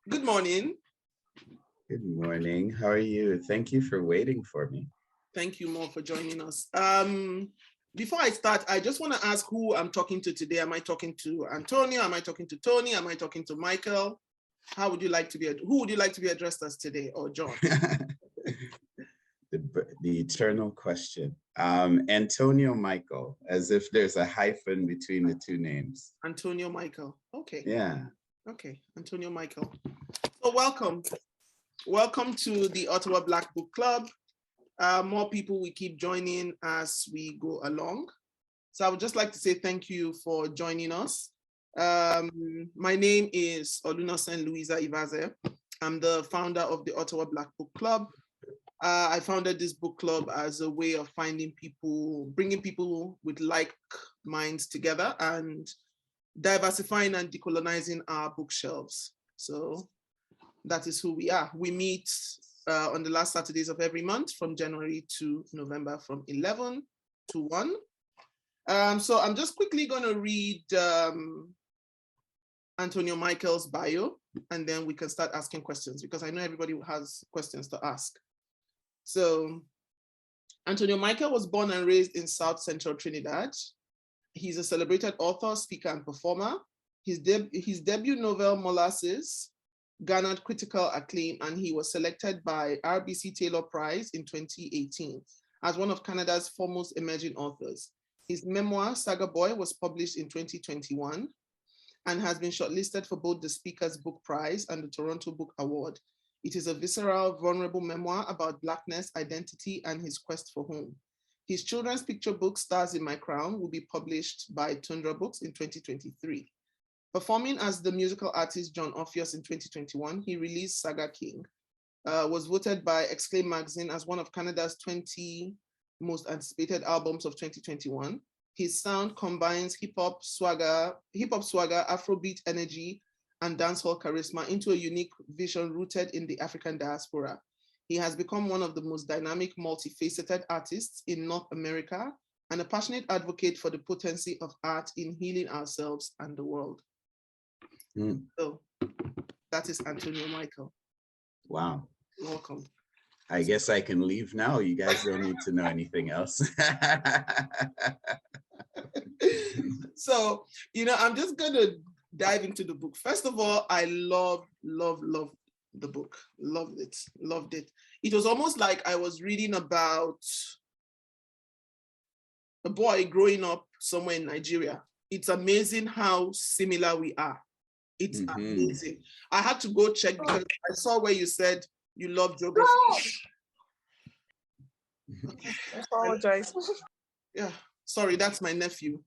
Good morning. Good morning. How are you? Thank you for waiting for me. Thank you, Mo, for joining us. Before I start, I just want to ask who I'm talking to today. Am I talking to Antonio? Am I talking to Tony? Am I talking to Michael? Who would you like to be addressed as today, or John? The eternal question. Antonio Michael, as if there's a hyphen between the two names. Antonio Michael. Okay. Yeah. Okay, Antonio Michael. So welcome. Welcome to the Ottawa Black Book Club. More people will keep joining as we go along. So I would just like to say thank you for joining us. My name is Olunosen Louisa Ivaze. I'm the founder of the Ottawa Black Book Club. I founded this book club as a way of finding people, bringing people with like minds together and diversifying and decolonizing our bookshelves. So that is who we are. We meet on the last Saturdays of every month from January to November from 11 to 1. So I'm just quickly going to read Antonio Michael's bio, and then we can start asking questions because I know everybody has questions to ask. So Antonio Michael was born and raised in South Central Trinidad. He's a celebrated author, speaker, and performer. His debut novel, Molasses, garnered critical acclaim, and he was selected by RBC Taylor Prize in 2018 as one of Canada's foremost emerging authors. His memoir, Saga Boy, was published in 2021 and has been shortlisted for both the Speaker's Book Prize and the Toronto Book Award. It is a visceral, vulnerable memoir about Blackness, identity, and his quest for home. His children's picture book, Stars in My Crown, will be published by Tundra Books in 2023. Performing as the musical artist John Orpheus in 2021, he released Saga King, was voted by Exclaim Magazine as one of Canada's 20 most anticipated albums of 2021. His sound combines hip-hop swagger, Afrobeat energy, and dancehall charisma into a unique vision rooted in the African diaspora. He has become one of the most dynamic, multifaceted artists in North America and a passionate advocate for the potency of art in healing ourselves and the world. So that is Antonio Michael. Wow. Welcome. I guess I can leave now. You guys don't need to know anything else. So, I'm just going to dive into the book. First of all, I love the book. Loved it. It was almost like I was reading about a boy growing up somewhere in Nigeria. It's amazing how similar we are. It's amazing. I had to go check because I saw where you said you love geography. Okay. I apologize. Yeah, sorry, that's my nephew.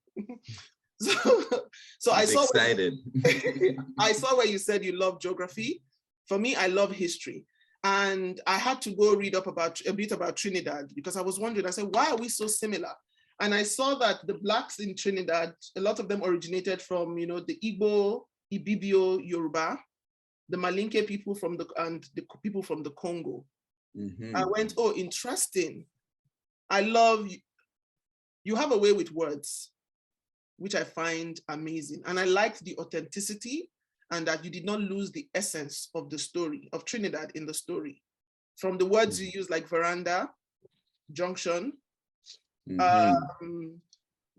So I saw excited. I saw where you said you love geography. For me, I love history. And I had to go read up a bit about Trinidad because I was wondering, I said, why are we so similar? And I saw that the Blacks in Trinidad, a lot of them originated from, the Igbo, Ibibio, Yoruba, the Malinke people and the people from the Congo. I went, oh, interesting. I love, you have a way with words, which I find amazing. And I liked the authenticity and that you did not lose the essence of the story, of Trinidad in the story. From the words you use like veranda, junction.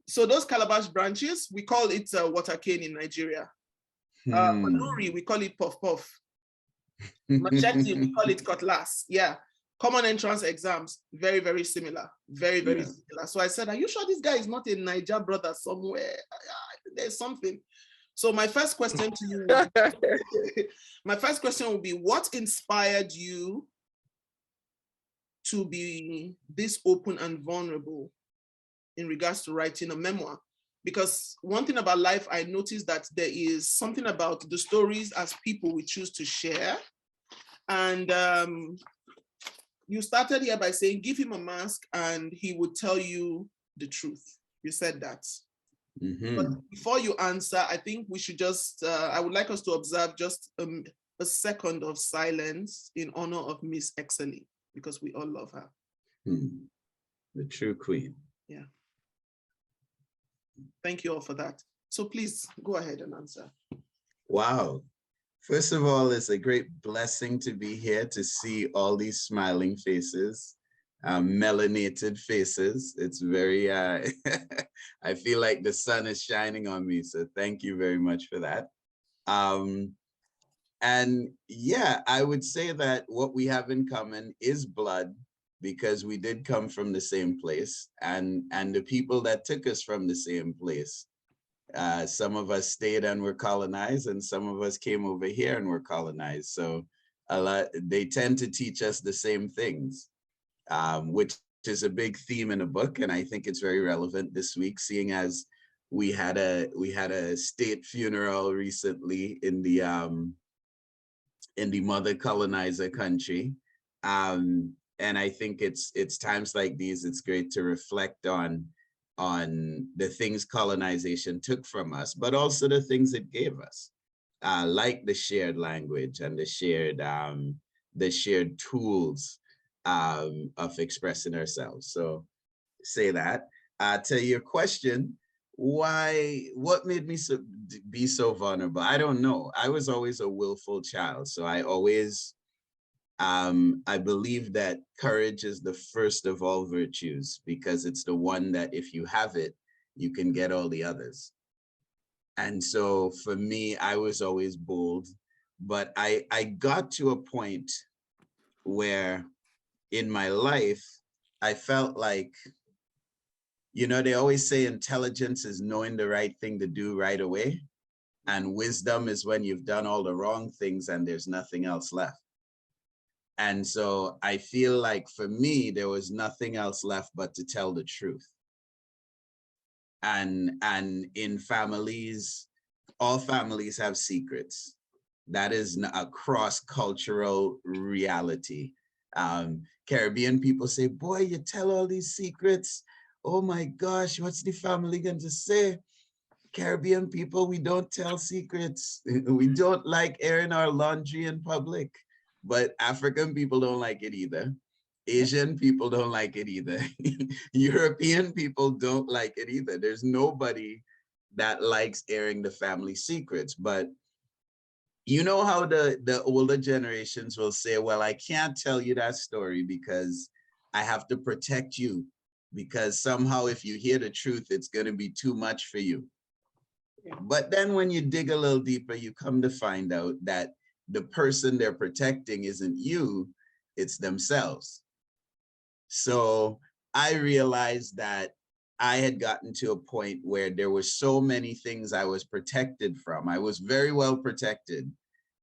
So those calabash branches, we call it water cane in Nigeria. Nuri, we call it puff puff. Machete, we call it cutlass. Yeah. Common entrance exams, very, very similar. Very, very similar. So I said, are you sure this guy is not a Niger brother somewhere? There's something. So my first question to you, will be, what inspired you to be this open and vulnerable in regards to writing a memoir? Because one thing about life, I noticed that there is something about the stories as people we choose to share. And you started here by saying, give him a mask and he would tell you the truth. You said that. But before you answer, I think we should just, I would like us to observe just a second of silence in honor of Miss Excelly, because we all love her. The true queen. Yeah. Thank you all for that. So please go ahead and answer. Wow. First of all, it's a great blessing to be here to see all these smiling faces, melanated faces. It's very, I feel like the sun is shining on me. So thank you very much for that. And yeah, I would say that what we have in common is blood, because we did come from the same place, and the people that took us from the same place. Some of us stayed and were colonized, and some of us came over here and were colonized. So they tend to teach us the same things, which is a big theme in the book. And I think it's very relevant this week, seeing as we had a state funeral recently in the mother colonizer country. And I think it's times like these, it's great to reflect on the things colonization took from us, but also the things it gave us, like the shared language and the shared tools of expressing ourselves. So say that. To your question, what made me be so vulnerable? I don't know. I was always a willful child. So I always, I believe that courage is the first of all virtues, because it's the one that if you have it, you can get all the others. And so for me, I was always bold, but I got to a point where in my life, I felt like, they always say intelligence is knowing the right thing to do right away. And wisdom is when you've done all the wrong things and there's nothing else left. And so I feel like for me, there was nothing else left but to tell the truth. And in families, all families have secrets. That is a cross-cultural reality. Caribbean people say, boy, you tell all these secrets. Oh my gosh, what's the family going to say? Caribbean people, we don't tell secrets. We don't like airing our laundry in public. But African people don't like it either. Asian people don't like it either. European people don't like it either. There's nobody that likes airing the family secrets. But you know how the older generations will say, well, I can't tell you that story because I have to protect you, because somehow if you hear the truth, it's going to be too much for you. Yeah. But then when you dig a little deeper, you come to find out that the person they're protecting isn't you, it's themselves. So I realized that I had gotten to a point where there were so many things I was protected from. I was very well protected.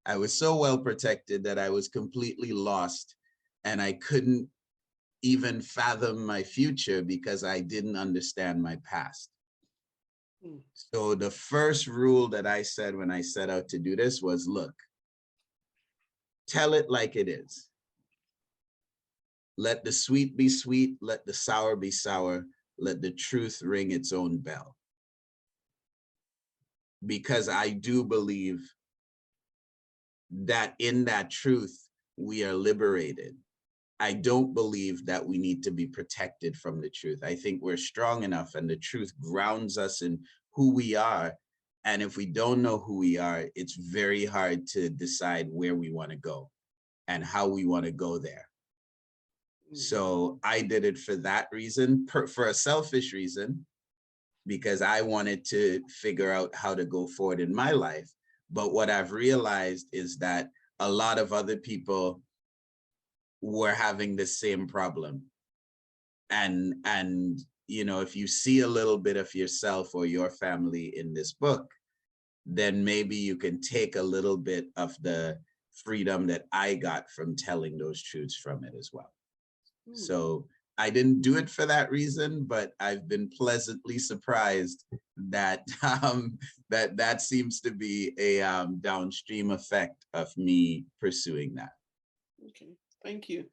I was so well protected that I was completely lost, and I couldn't even fathom my future because I didn't understand my past. So the first rule that I said when I set out to do this was, look, tell it like it is. Let the sweet be sweet, let the sour be sour, let the truth ring its own bell. Because I do believe that in that truth, we are liberated. I don't believe that we need to be protected from the truth. I think we're strong enough, and the truth grounds us in who we are. And if we don't know who we are, it's very hard to decide where we want to go and how we want to go there. So I did it for that reason, for a selfish reason, because I wanted to figure out how to go forward in my life. But what I've realized is that a lot of other people were having the same problem. And if you see a little bit of yourself or your family in this book, then maybe you can take a little bit of the freedom that I got from telling those truths from it as well. So I didn't do it for that reason, but I've been pleasantly surprised that that seems to be a downstream effect of me pursuing that. Okay, thank you.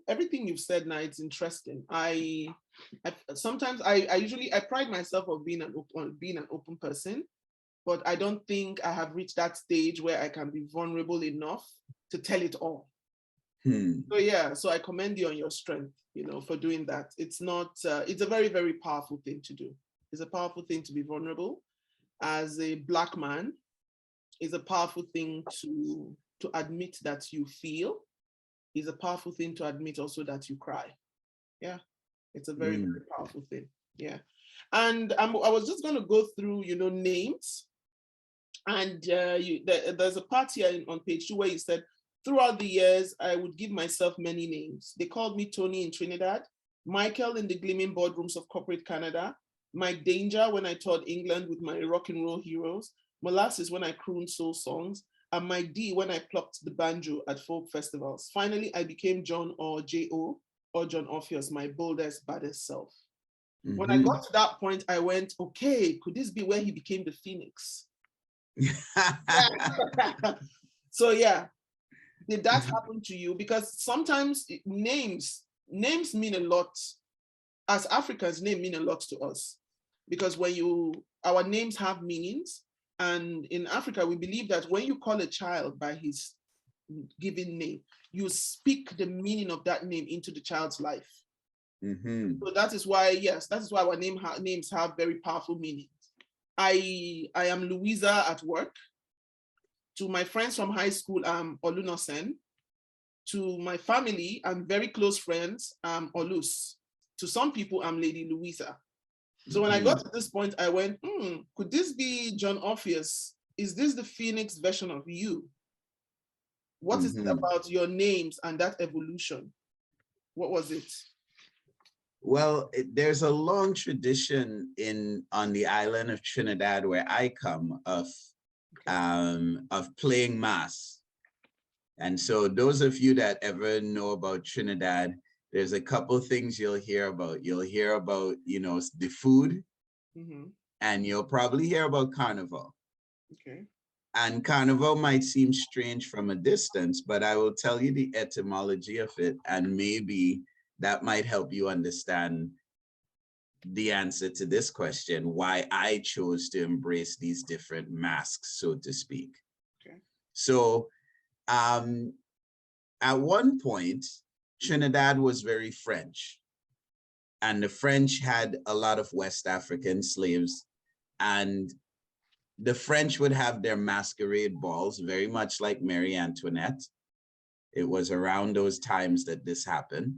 Everything you've said now, it's interesting. I sometimes I pride myself on being an open person, but I don't think I have reached that stage where I can be vulnerable enough to tell it all. So yeah, so I commend you on your strength, for doing that. It's not, it's a very, very powerful thing to do. It's a powerful thing to be vulnerable. as a Black man is a powerful thing to admit that you feel. It's a powerful thing to admit also that you cry. Yeah, it's a very, very powerful thing. Yeah. And I was just going to go through, names. And there's a part here on page 2 where you said, throughout the years, I would give myself many names. They called me Tony in Trinidad, Micheal in the gleaming boardrooms of corporate Canada, Mike Danger when I toured England with my rock and roll heroes, Molasses when I crooned soul songs, and Mike D when I plucked the banjo at folk festivals. Finally, I became John or J.O. or John Orpheus, my boldest, baddest self. When I got to that point, I went, okay, could this be where he became the Phoenix? So yeah, did that happen to you? Because sometimes names mean a lot. As Africans, names mean a lot to us. Because our names have meanings. And in Africa, we believe that when you call a child by his given name, you speak the meaning of that name into the child's life. So that is why our names have very powerful meanings. I am Louisa at work. To my friends from high school, I'm Olunosen. To my family and very close friends, I'm Olus. To some people, I'm Lady Louisa. So when I got to this point, I went, could this be John Orpheus? Is this the Phoenix version of you? What is it about your names and that evolution? What was it? Well, there's a long tradition on the island of Trinidad where I come of playing mass. And so those of you that ever know about Trinidad, there's a couple things you'll hear about. You'll hear about, the food, and you'll probably hear about carnival. Okay. And carnival might seem strange from a distance, but I will tell you the etymology of it, and maybe that might help you understand the answer to this question, why I chose to embrace these different masks, so to speak. Okay. So at one point, Trinidad was very French, and the French had a lot of West African slaves, and the French would have their masquerade balls, very much like Marie Antoinette. It was around those times that this happened.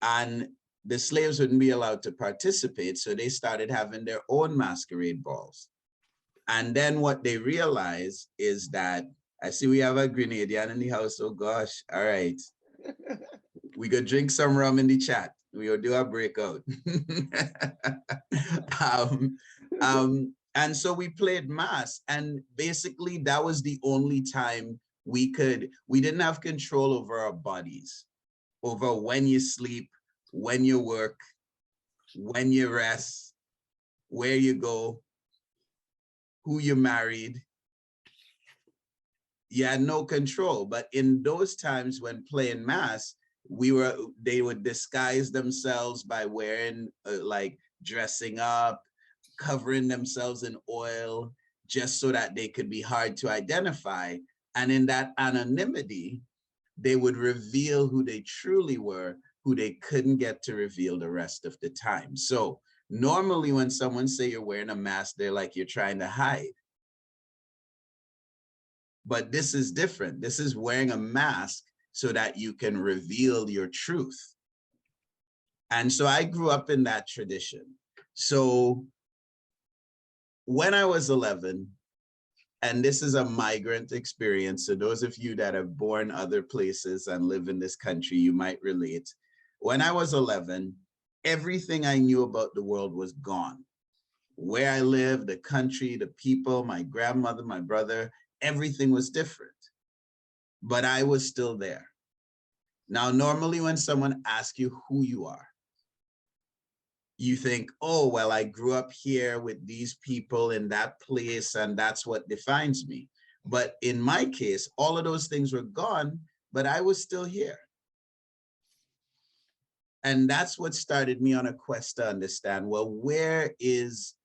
And the slaves wouldn't be allowed to participate, so they started having their own masquerade balls. And then what they realized is that, I see we have a Grenadian in the house, oh gosh, all right. We could drink some rum in the chat. We'll do a breakout. And so we played mass, and basically that was the only time we didn't have control over our bodies, over when you sleep, when you work, when you rest, where you go, who you married. You had no control. But in those times when playing mass, they would disguise themselves by wearing like dressing up, covering themselves in oil, just so that they could be hard to identify. And in that anonymity, they would reveal who they truly were, who they couldn't get to reveal the rest of the time. So normally when someone say you're wearing a mask, they're like, you're trying to hide. But this is different. This is wearing a mask so that you can reveal your truth. And so I grew up in that tradition. So when I was 11, and this is a migrant experience, so those of you that have born other places and live in this country, you might relate. When I was 11, everything I knew about the world was gone. Where I lived, the country, the people, my grandmother, my brother, everything was different. But I was still there. Now, normally when someone asks you who you are, you think, oh, well, I grew up here with these people in that place, and that's what defines me. But in my case, all of those things were gone, but I was still here. And that's what started me on a quest to understand, well, where is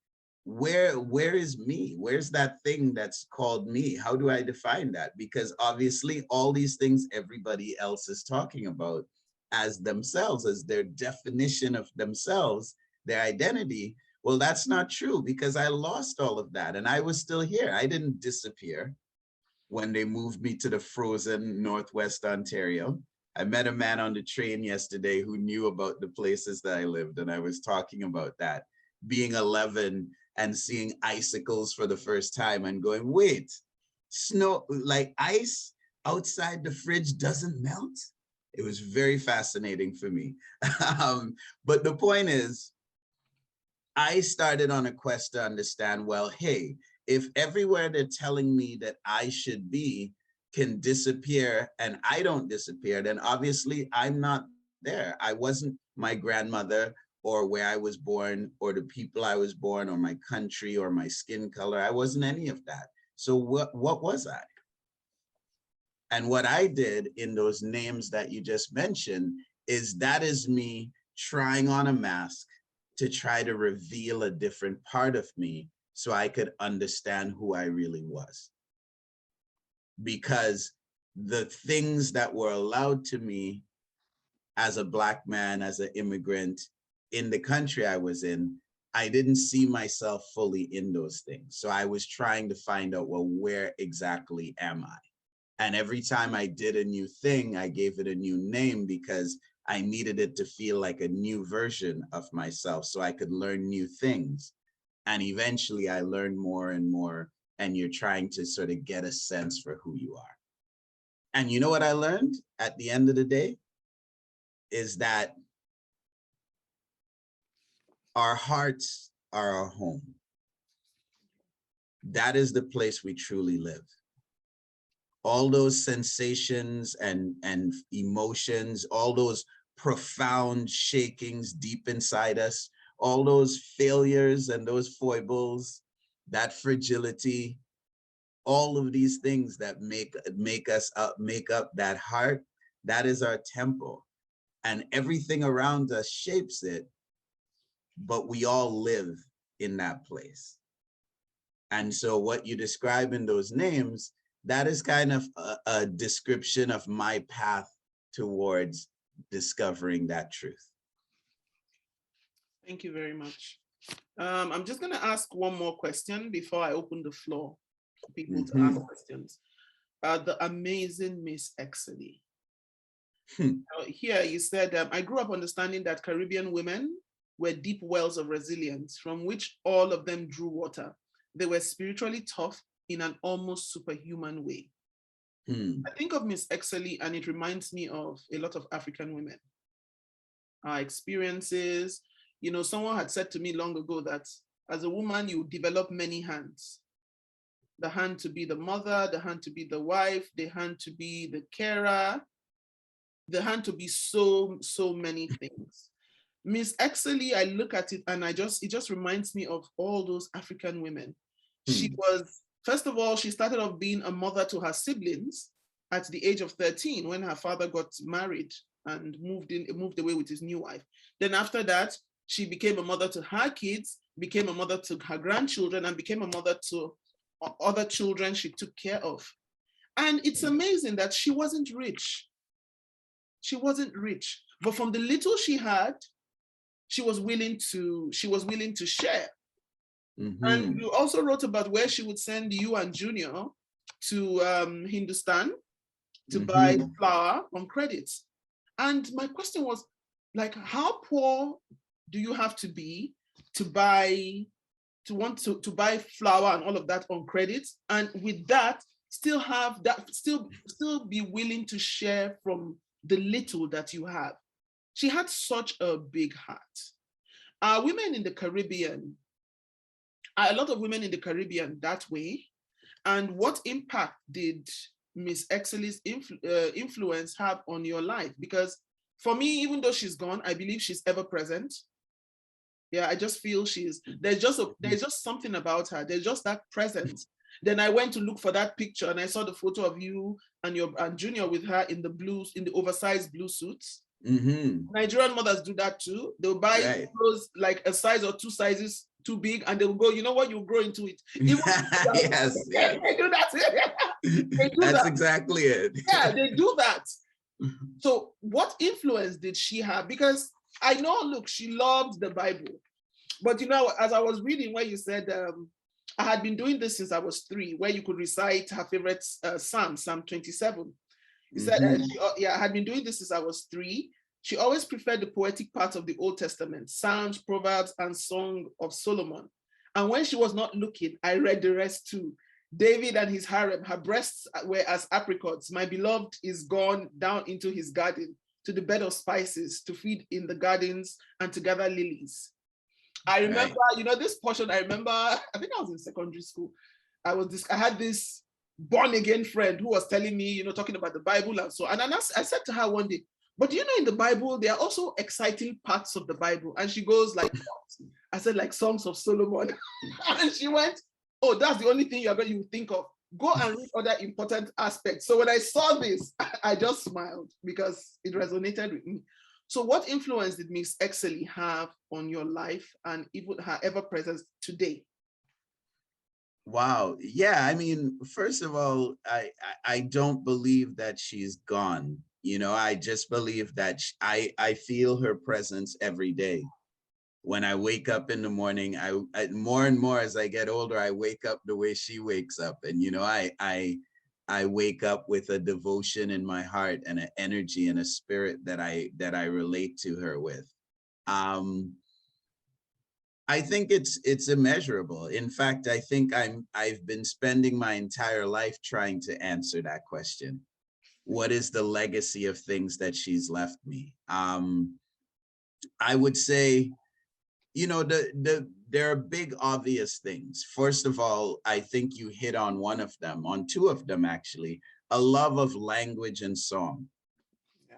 me? Where's that thing that's called me? How do I define that? Because obviously all these things everybody else is talking about as themselves, as their definition of themselves, their identity. Well, that's not true because I lost all of that and I was still here. I didn't disappear when they moved me to the frozen Northwest Ontario. I met a man on the train yesterday who knew about the places that I lived, and I was talking about that, being 11 and seeing icicles for the first time and going, wait, snow, like ice outside the fridge doesn't melt? It was very fascinating for me. But the point is, I started on a quest to understand, well, hey, if everywhere they're telling me that I should be can disappear and I don't disappear, then obviously I'm not there. I wasn't my grandmother or where I was born or the people I was born or my country or my skin color. I wasn't any of that. So what was I? And what I did in those names that you just mentioned is that is me trying on a mask to try to reveal a different part of me so I could understand who I really was. Because the things that were allowed to me as a Black man, as an immigrant in the country I was in, I didn't see myself fully in those things. So I was trying to find out, well, where exactly am I? And every time I did a new thing, I gave it a new name because I needed it to feel like a new version of myself so I could learn new things. And eventually I learned more and more, and you're trying to sort of get a sense for who you are. And you know what I learned at the end of the day? Is that our hearts are our home. That is the place we truly live. All those sensations and emotions, all those profound shakings deep inside us, all those failures and those foibles, that fragility, all of these things that make up that heart, that is our temple. And everything around us shapes it, but we all live in that place. And so what you describe in those names, that is kind of a description of my path towards discovering that truth. Thank you very much. I'm just going to ask one more question before I open the floor for people to ask questions. The amazing Miss Exley. Here you said, I grew up understanding that Caribbean women were deep wells of resilience from which all of them drew water. They were spiritually tough in an almost superhuman way. I think of Miss Exley and it reminds me of a lot of African women. Our experiences, you know, someone had said to me long ago that as a woman, you develop many hands. The hand to be the mother, the hand to be the wife, the hand to be the carer, the hand to be so many things. Miss Exley, I look at it and it just reminds me of all those African women. She was, first of all, she started off being a mother to her siblings at the age of 13 when her father got married and moved away with his new wife. Then after that, she became a mother to her kids, became a mother to her grandchildren, and became a mother to other children she took care of. And it's amazing that she wasn't rich. She wasn't rich, but from the little she had, she was willing to share. And you also wrote about where she would send you and Junior to Hindustan to buy flour on credit. And my question was, like, how poor do you have to be to buy flour and all of that on credit, and with that still have that, still be willing to share from the little that you have? She had such a big heart. Women in the Caribbean, a lot of women in the Caribbean that way. And what impact did Miss Exley's influence have on your life? Because for me, even though she's gone, I believe she's ever present. Yeah, I just feel there's just something about her. There's just that presence. Then I went to look for that picture and I saw the photo of you and Junior with her in the oversized blue suits. Nigerian mothers do that too. They'll buy clothes like a size or two sizes too big, and they'll go, you know what, you'll grow into it. Yes. They do that. That's exactly it. Yeah, they do that. So what influence did she have? Because I know, look, she loved the Bible, But you know, as I was reading where you said, I had been doing this since I was 3, where you could recite her favorite Psalm, Psalm 27. You said, I had been doing this since I was 3. She always preferred the poetic parts of the Old Testament, Psalms, Proverbs, and Song of Solomon. And when she was not looking, I read the rest too. David and his harem, her breasts were as apricots. My beloved is gone down into his garden, to the bed of spices, to feed in the gardens and to gather lilies. I remember, this portion, I remember, I think I was in secondary school. I had this born again friend who was telling me, talking about the Bible and so on. And I said to her one day, but in the Bible, there are also exciting parts of the Bible. And she goes like, what? I said, like Songs of Solomon. And she went, oh, that's the only thing you think of. Go and read other important aspects. So when I saw this, I just smiled because it resonated with me. So what influence did Miss Exley have on your life and even her ever-presence today? Wow. Yeah. I mean, first of all, I don't believe that she's gone. I just believe that I feel her presence every day. When I wake up in the morning, I more and more as I get older, I wake up the way she wakes up. And, I wake up with a devotion in my heart and an energy and a spirit that I relate to her with. I think it's immeasurable. In fact, I think I've been spending my entire life trying to answer that question. What is the legacy of things that she's left me? I would say, there are big obvious things. First of all, I think you hit on on 2 of them actually, a love of language and song. Yeah.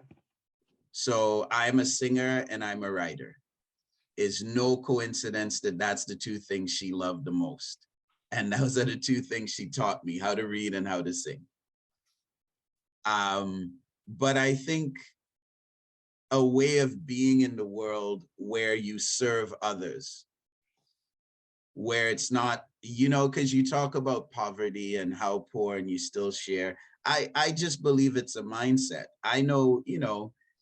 So I'm a singer and I'm a writer. It's no coincidence that that's the 2 things she loved the most. And those are the 2 things she taught me, how to read and how to sing. But I think a way of being in the world where you serve others, where it's not, because you talk about poverty and how poor and you still share. I just believe it's a mindset. I know,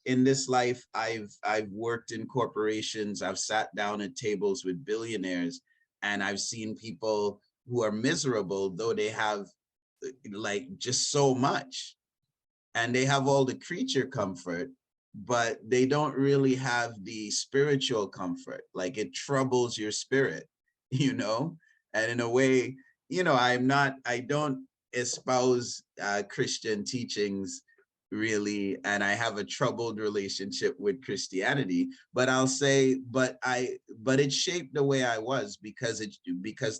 in this life, I've worked in corporations, I've sat down at tables with billionaires, and I've seen people who are miserable, though they have like just so much, and they have all the creature comfort, but they don't really have the spiritual comfort. Like it troubles your spirit, and in a way, I don't espouse Christian teachings really, and I have a troubled relationship with Christianity, but I'll say, but it shaped the way I was because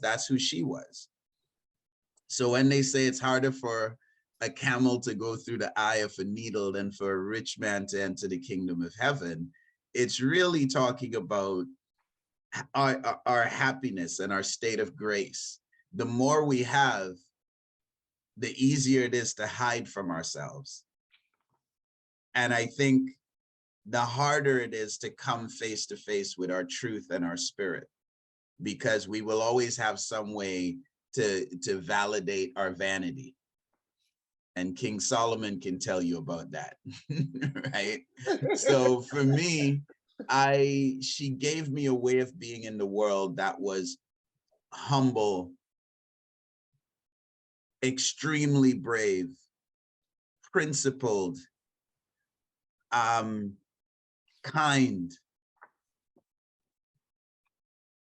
that's who she was. So when they say it's harder for a camel to go through the eye of a needle than for a rich man to enter the kingdom of heaven, it's really talking about our happiness and our state of grace. The more we have, the easier it is to hide from ourselves. And I think the harder it is to come face to face with our truth and our spirit, because we will always have some way to validate our vanity. And King Solomon can tell you about that, right? So for me, she gave me a way of being in the world that was humble, extremely brave, principled, kind.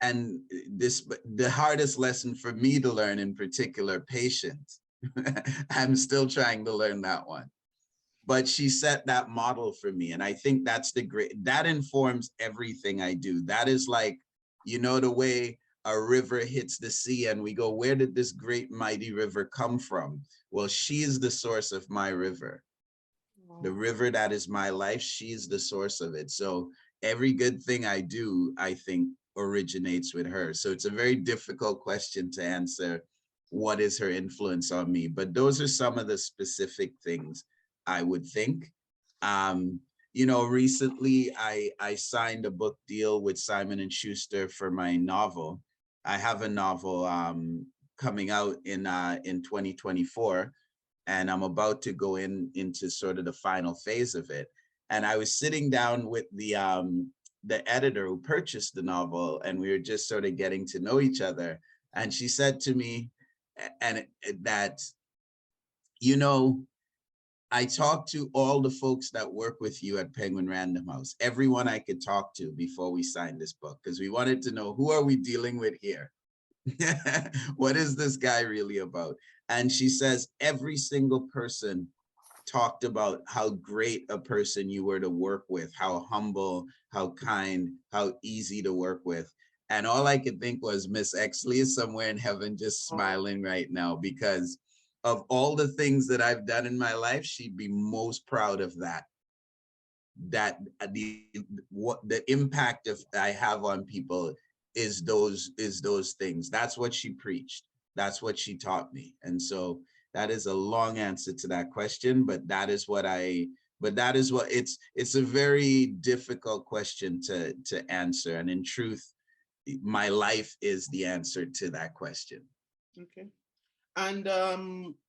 And the hardest lesson for me to learn in particular, patience. I'm still trying to learn that one. But she set that model for me. And I think that informs everything I do. That is like, the way a river hits the sea and we go, where did this great mighty river come from? Well, she is the source of my river. The river that is my life, she's the source of it. So every good thing I do, I think, originates with her. So it's a very difficult question to answer. What is her influence on me? But those are some of the specific things I would think. Recently I signed a book deal with Simon & Schuster for my novel. I have a novel coming out in 2024, and I'm about to go into sort of the final phase of it. And I was sitting down with the the editor who purchased the novel, and we were just sort of getting to know each other. And she said to me, that, you know, I talked to all the folks that work with you at Penguin Random House, everyone I could talk to before we signed this book, because we wanted to know, who are we dealing with here? What is this guy really about? And she says, every single person talked about how great a person you were to work with, how humble, how kind, how easy to work with. And all I could think was, Miss Exley is somewhere in heaven just smiling right now, because of all the things that I've done in my life, she'd be most proud of that. That the impact of I have on people is those things. That's what she preached. That's what she taught me. And so that is a long answer to that question, but that is what it's a very difficult question to answer. And in truth, my life is the answer to that question. Okay. And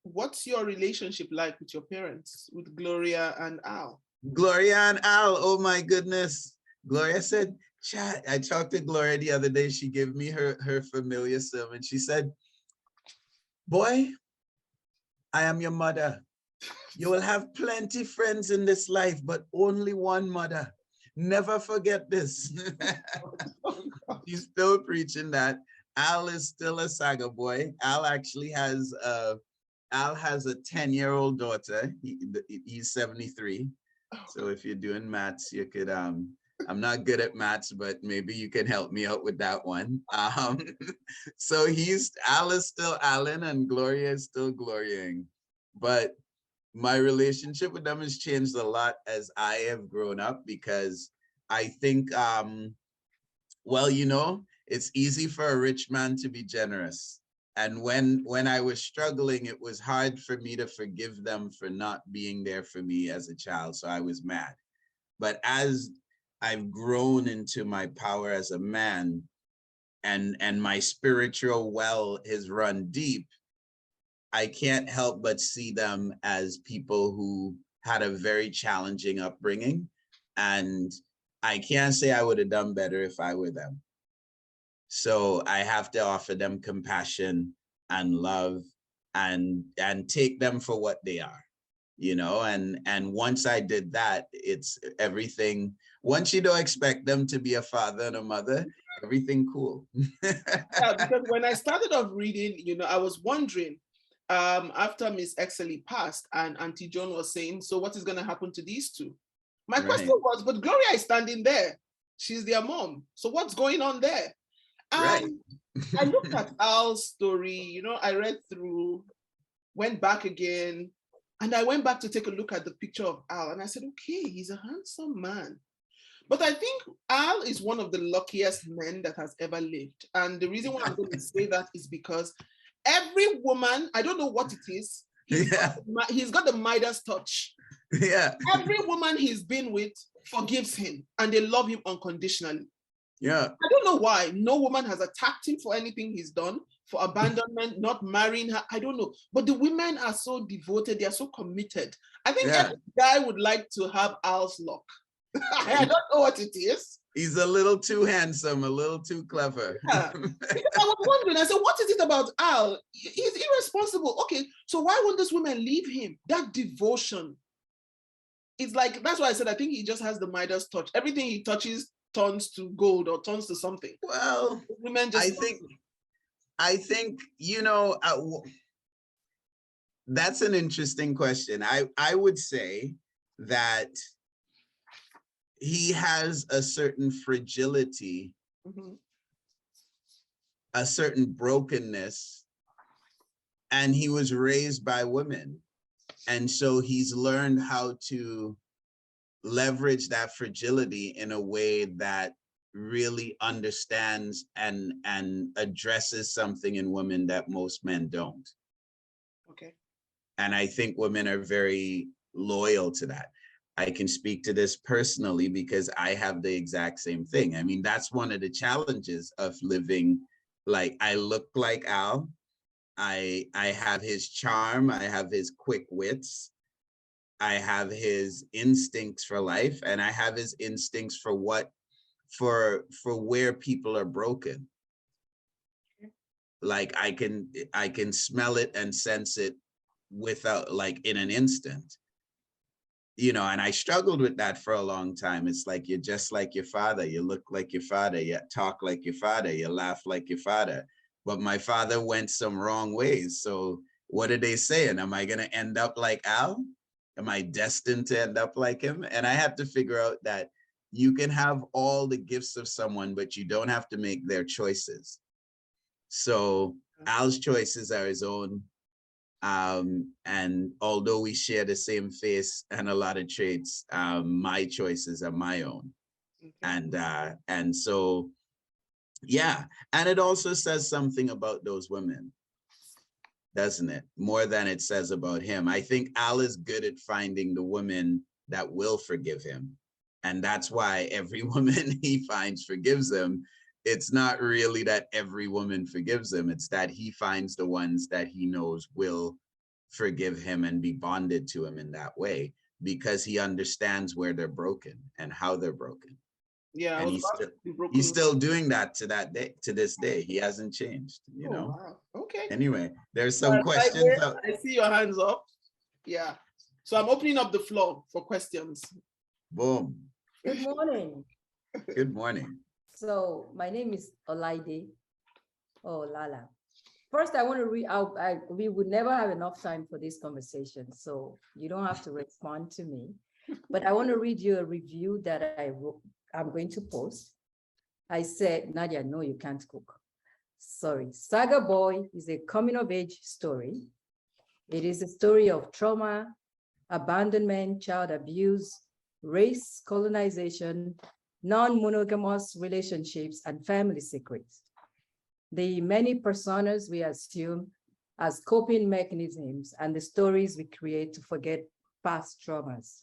what's your relationship like with your parents, with Gloria and Al? Gloria and Al, oh my goodness. Gloria said, chat. I talked to Gloria the other day. She gave me her familiar sermon. She said, boy, I am your mother. You will have plenty friends in this life, but only one mother. Never forget this. She's still preaching that. Al is still a SAGA boy. Al actually has a 10-year-old daughter. He's 73. So if you're doing maths, you could, I'm not good at maths, but maybe you can help me out with that one. So Al is still Alan and Gloria is still Gloriaing. But my relationship with them has changed a lot as I have grown up, because I think, well, you know, it's easy for a rich man to be generous. And when I was struggling, it was hard for me to forgive them for not being there for me as a child. So I was mad. But as I've grown into my power as a man, and my spiritual well has run deep, I can't help but see them as people who had a very challenging upbringing. And I can't say I would have done better if I were them. So I have to offer them compassion and love and take them for what they are, you know, and once I did that, it's everything. Once you don't expect them to be a father and a mother, everything cool. Yeah, because when I started off reading, you know, I was wondering, after Miss Exley passed and Auntie Joan was saying, so what is going to happen to these two? My question was, but Gloria is standing there. She's their mom. So what's going on there? And I looked at Al's story, you know, I read through, went back again, and I went back to take a look at the picture of Al, and I said, okay, he's a handsome man. But I think Al is one of the luckiest men that has ever lived. And the reason why I'm going to say that is because every woman, I don't know what it is, he's got the Midas touch. Yeah. Every woman he's been with forgives him and they love him unconditionally. Yeah. I don't know why. No woman has attacked him for anything he's done, for abandonment, not marrying her. I don't know. But the women are so devoted. They are so committed. I think every guy would like to have Al's luck. I don't know what it is. He's a little too handsome, a little too clever. Yeah. Because I was wondering, I said, what is it about Al? He's irresponsible. Okay, so why won't this woman leave him? That devotion. It's like, that's why I said, I think he just has the Midas touch. Everything he touches turns to gold or turns to something. Well, women just I think, you know, that's an interesting question. I would say that he has a certain fragility, a certain brokenness, and he was raised by women. And so he's learned how to leverage that fragility in a way that really understands and addresses something in women that most men don't. Okay. And I think women are very loyal to that. I can speak to this personally because I have the exact same thing. I mean, that's one of the challenges of living. Like, I look like Al. I have his charm. I have his quick wits. I have his instincts for life, and I have his instincts for for where people are broken. Like I can smell it and sense it without, like, in an instant. You know, and I struggled with that for a long time. It's like, you're just like your father, you look like your father, you talk like your father, you laugh like your father. But my father went some wrong ways. So what are they saying? Am I gonna end up like Al? Am I destined to end up like him? And I had to figure out that you can have all the gifts of someone, but you don't have to make their choices. So Al's choices are his own. And although we share the same face and a lot of traits, my choices are my own. Okay. And so, yeah. And it also says something about those women, doesn't it? More than it says about him. I think Al is good at finding the women that will forgive him. And that's why every woman he finds forgives him. It's not really that every woman forgives him. It's that he finds the ones that he knows will forgive him and be bonded to him in that way, because he understands where they're broken and how they're broken. Yeah, And he's still doing that to that day, to this day. He hasn't changed, you know? Wow. Okay. Anyway, there's some questions. I see your hands up. Yeah. So I'm opening up the floor for questions. Boom. Good morning. Good morning. So my name is Olaide. Oh, Lala. First, I want to read out. We would never have enough time for this conversation, so you don't have to respond to me. But I want to read you a review that I'm going to post. I said, Nadia, no, you can't cook. Sorry. Saga Boy is a coming-of-age story. It is a story of trauma, abandonment, child abuse, race, colonization, non-monogamous relationships, and family secrets. The many personas we assume as coping mechanisms and the stories we create to forget past traumas.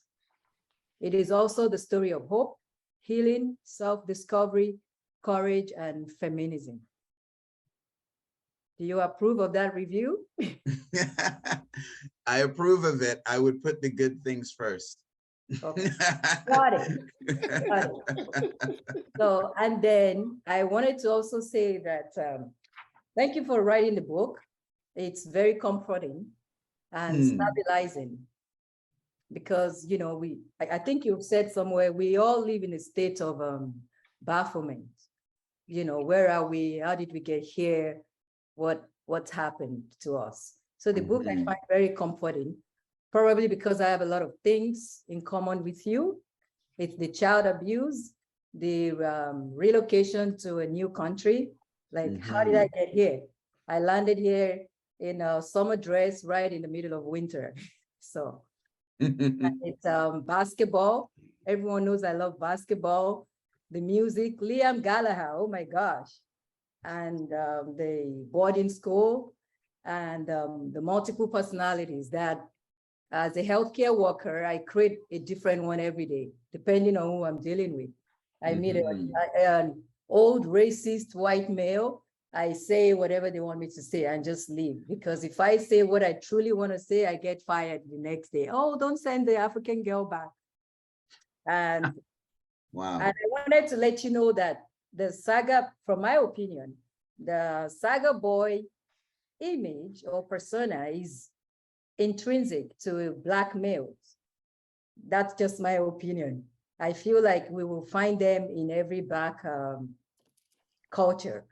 It is also the story of hope, healing, self-discovery, courage, and feminism. Do you approve of that review? I approve of it. I would put the good things first. Okay. Got it. Got it. So, and then I wanted to also say that thank you for writing the book. It's very comforting and stabilizing, because, you know, I think you've said somewhere, we all live in a state of bafflement. You know, where are we? How did we get here? What's happened to us? So the book I find very comforting, probably because I have a lot of things in common with you. It's the child abuse, the relocation to a new country. Like, how did I get here? I landed here in a summer dress right in the middle of winter. So it's basketball. Everyone knows I love basketball. The music, Liam Gallagher, oh my gosh. And the boarding school, and the multiple personalities that, as a healthcare worker, I create a different one every day, depending on who I'm dealing with. I meet an old racist white male, I say whatever they want me to say and just leave. Because if I say what I truly want to say, I get fired the next day. Oh, don't send the African girl back. And, wow. And I wanted to let you know that the saga, from my opinion, the saga boy image or persona is intrinsic to Black males. That's just my opinion. I feel like we will find them in every Black culture.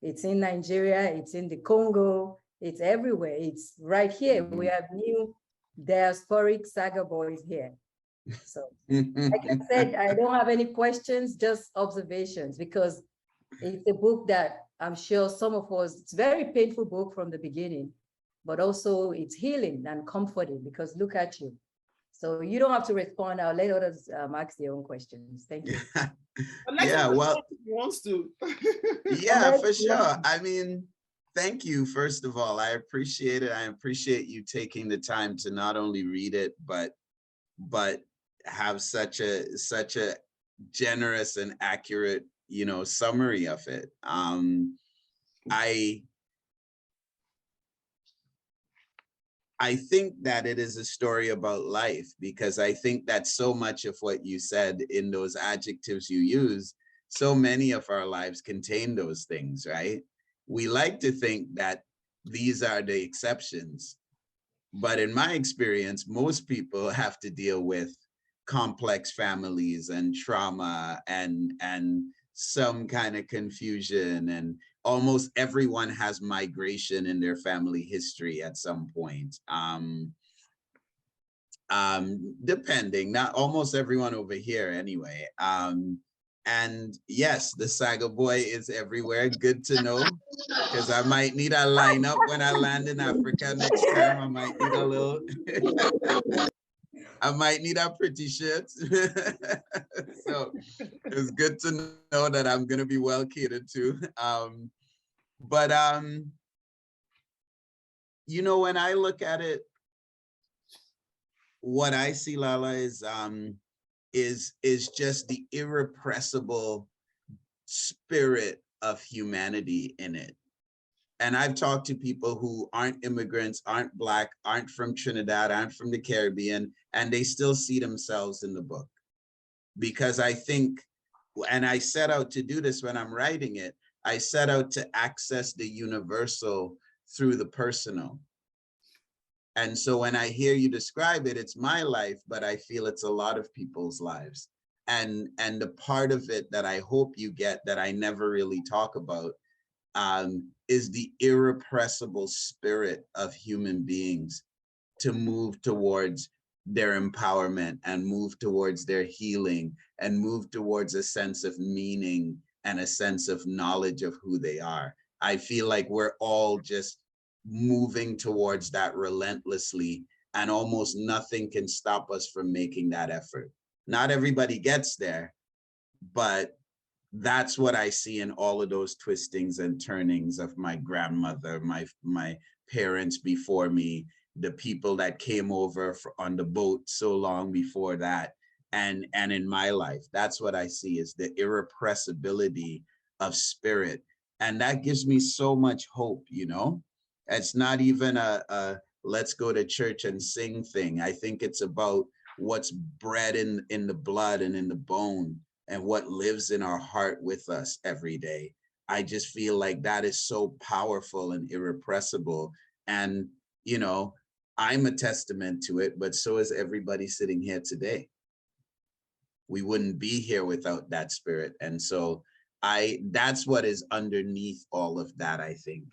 It's in Nigeria, it's in the Congo, it's everywhere. It's right here. We have new diasporic saga boys here. So, like I said, I don't have any questions, just observations, because it's a book that I'm sure some of us, it's a very painful book from the beginning, but also it's healing and comforting, because look at you. So you don't have to respond. I'll let others ask their own questions. Thank you. Yeah, well, he wants to. Yeah, for sure. I mean, thank you, first of all. I appreciate it. I appreciate you taking the time to not only read it, but have such a generous and accurate, you know, summary of it. I think that it is a story about life, because I think that so much of what you said in those adjectives you use so many of our lives contain those things, right? We like to think that these are the exceptions, but in my experience, most people have to deal with complex families and trauma and some kind of confusion, and almost everyone has migration in their family history at some point. Depending, not almost everyone over here anyway. And yes, the SAGA boy is everywhere. Good to know, because I might need a lineup when I land in Africa next time. I might need a little, I might need a pretty shirt. So it's good to know that I'm gonna be well catered to. But you know, when I look at it, what I see, Lala, is just the irrepressible spirit of humanity in it. And I've talked to people who aren't immigrants, aren't Black, aren't from Trinidad, aren't from the Caribbean, and they still see themselves in the book. Because I think, and I set out to do this when I'm writing it, I set out to access the universal through the personal. And so when I hear you describe it, it's my life, but I feel it's a lot of people's lives. And the part of it that I hope you get that I never really talk about is the irrepressible spirit of human beings to move towards their empowerment and move towards their healing and move towards a sense of meaning and a sense of knowledge of who they are. I feel like we're all just moving towards that relentlessly, and almost nothing can stop us from making that effort. Not everybody gets there, but that's what I see in all of those twistings and turnings of my grandmother, my parents before me, the people that came over on the boat so long before that, and in my life. That's what I see, is the irrepressibility of spirit. And that gives me so much hope, you know? It's not even a let's go to church and sing thing. I think it's about what's bred in the blood and in the bone and what lives in our heart with us every day. I just feel like that is so powerful and irrepressible. And, you know, I'm a testament to it, but so is everybody sitting here today. We wouldn't be here without that spirit. And so that's what is underneath all of that, I think,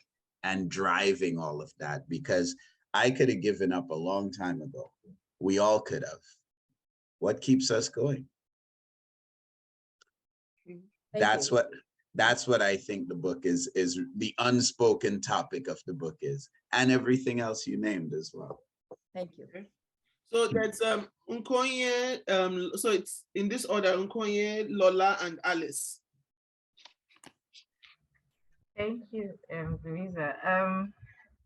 and driving all of that, because I could have given up a long time ago. We all could have. What keeps us going? That's what I think the book is the unspoken topic of the book is, and everything else you named as well. Thank you. So that's Nkonye, so it's in this order: Nkonye, Lola, and Alice. Thank you, Louisa.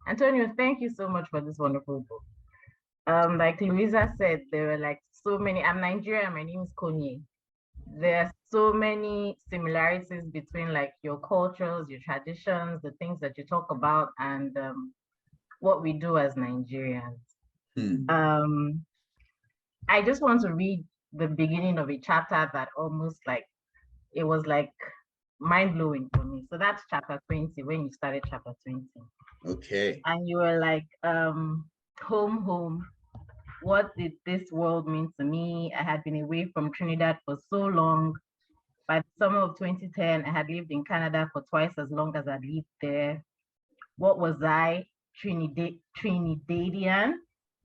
Antonio, thank you so much for this wonderful book. Like Louisa said, there were like so many. I'm Nigerian, my name is Konye. There are so many similarities between like your cultures, your traditions, the things that you talk about, and what we do as Nigerians. I just want to read the beginning of a chapter that almost like, it was like mind-blowing for me. So that's chapter 20, when you started chapter 20. Okay. And you were like, home, what did this world mean to me? I had been away from Trinidad for so long. By the summer of 2010, I had lived in Canada for twice as long as I'd lived there. What was I? Trinidadian?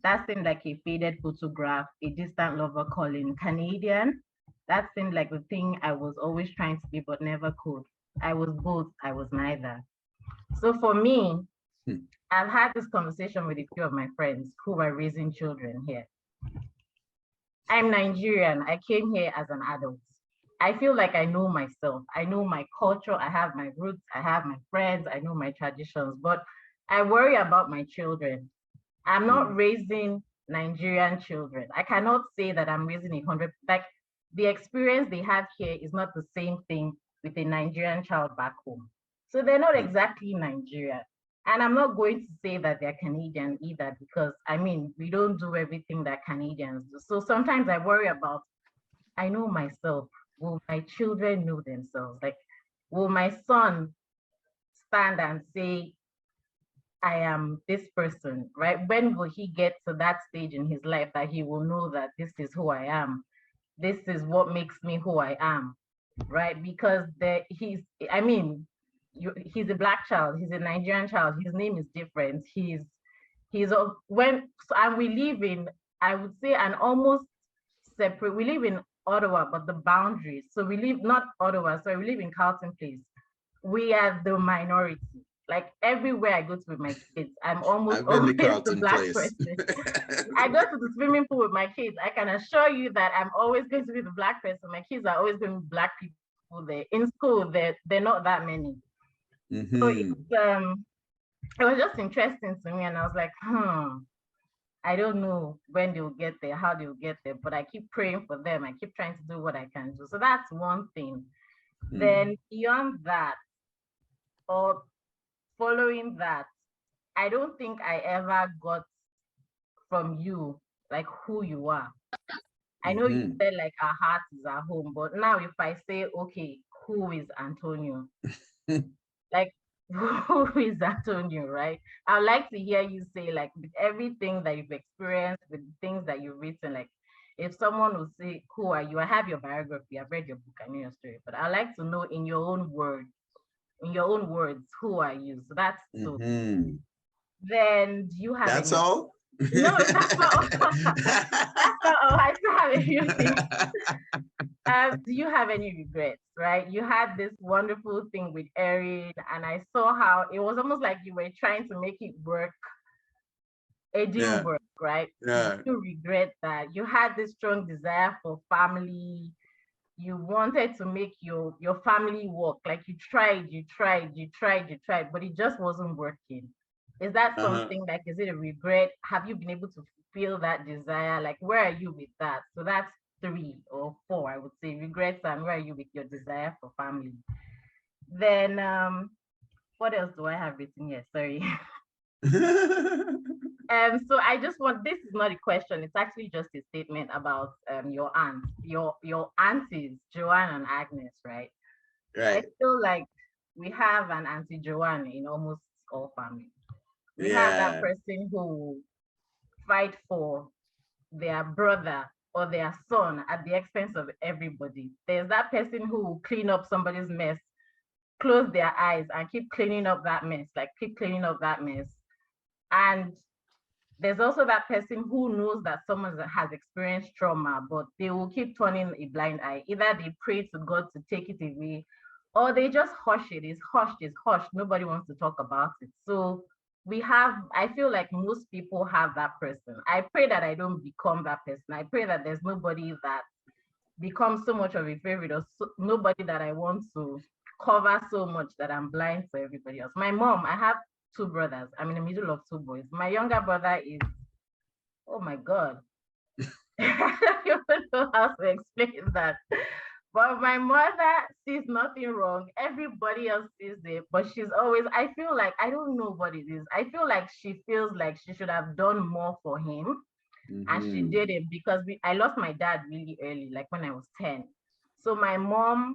That seemed like a faded photograph, a distant lover calling. Canadian? That seemed like the thing I was always trying to be but never could. I was both, I was neither. So for me, I've had this conversation with a few of my friends who are raising children here. I'm Nigerian. I came here as an adult. I feel like I know myself. I know my culture. I have my roots. I have my friends. I know my traditions, but I worry about my children. I'm not raising Nigerian children. I cannot say that I'm raising 100, like the experience they have here is not the same thing with a Nigerian child back home. So they're not exactly Nigerian. And I'm not going to say that they're Canadian either, because I mean, we don't do everything that Canadians do. So sometimes I worry about, I know myself. will my children know themselves? Like, will my son stand and say, I am this person, right? When will he get to that stage in his life that he will know that this is who I am? This is what makes me who I am, right? Because he's a black child, he's a Nigerian child, his name is different. And we live in, I would say, an almost separate, we live in Ottawa, but the boundaries. So we live, not Ottawa, sorry, we live in Carlton Place. We are the minority. Like everywhere I go to with my kids, I'm almost I've been always to Carlton the black Place. person. I go to the swimming pool with my kids. I can assure you that I'm always going to be the black person. My kids are always going to be black people there. In school, they're not that many. So it was just interesting to me, and I was like, I don't know when they'll get there, how they'll get there, but I keep praying for them. I keep trying to do what I can do. So that's one thing. Then beyond that, or following that, I don't think I ever got from you like who you are. I know you said like our heart is our home, but now if I say, okay, who is Antonio? Like, who is Antonio, right? I'd like to hear you say, like, with everything that you've experienced, with things that you've written, like, if someone would say, who are you? I have your biography, I've read your book, I know your story, but I'd like to know in your own words, who are you? So that's two. Then do you have That's any... all? No, that's not all. That's not all. I still have a few things. Do you have any regrets, right? You had this wonderful thing with Erin, and I saw how it was almost like you were trying to make it work. It didn't work, right? Yeah. You regret that. You had this strong desire for family. You wanted to make your family work. Like you tried, but it just wasn't working. Is that something like, is it a regret? Have you been able to feel that desire? Like, where are you with that? So that's 3 or 4, I would say, regrets, and where are you with your desire for family? Then what else do I have written here? Sorry. So I just want, this is not a question, it's actually just a statement about your aunt, your aunties, Joanne and Agnes, right? Right. I feel like we have an Auntie Joanne in almost all families. We have that person who fight for their brother or their son at the expense of everybody. There's that person who will clean up somebody's mess, close their eyes and keep cleaning up that mess, And there's also that person who knows that someone has experienced trauma, but they will keep turning a blind eye. Either they pray to God to take it away, or they just hush it. It's hushed. Nobody wants to talk about it. So I feel like most people have that person. I pray that I don't become that person. I pray that there's nobody that becomes so much of a favorite, or nobody that I want to cover so much that I'm blind to everybody else. My mom, I have 2 brothers. I'm in the middle of 2 boys. My younger brother is, oh my God. I don't even know how to explain that. But my mother sees nothing wrong. Everybody else sees it, but she's always, I feel like, I don't know what it is. I feel like she feels like she should have done more for him. And she didn't, because I lost my dad really early, like when I was 10. So my mom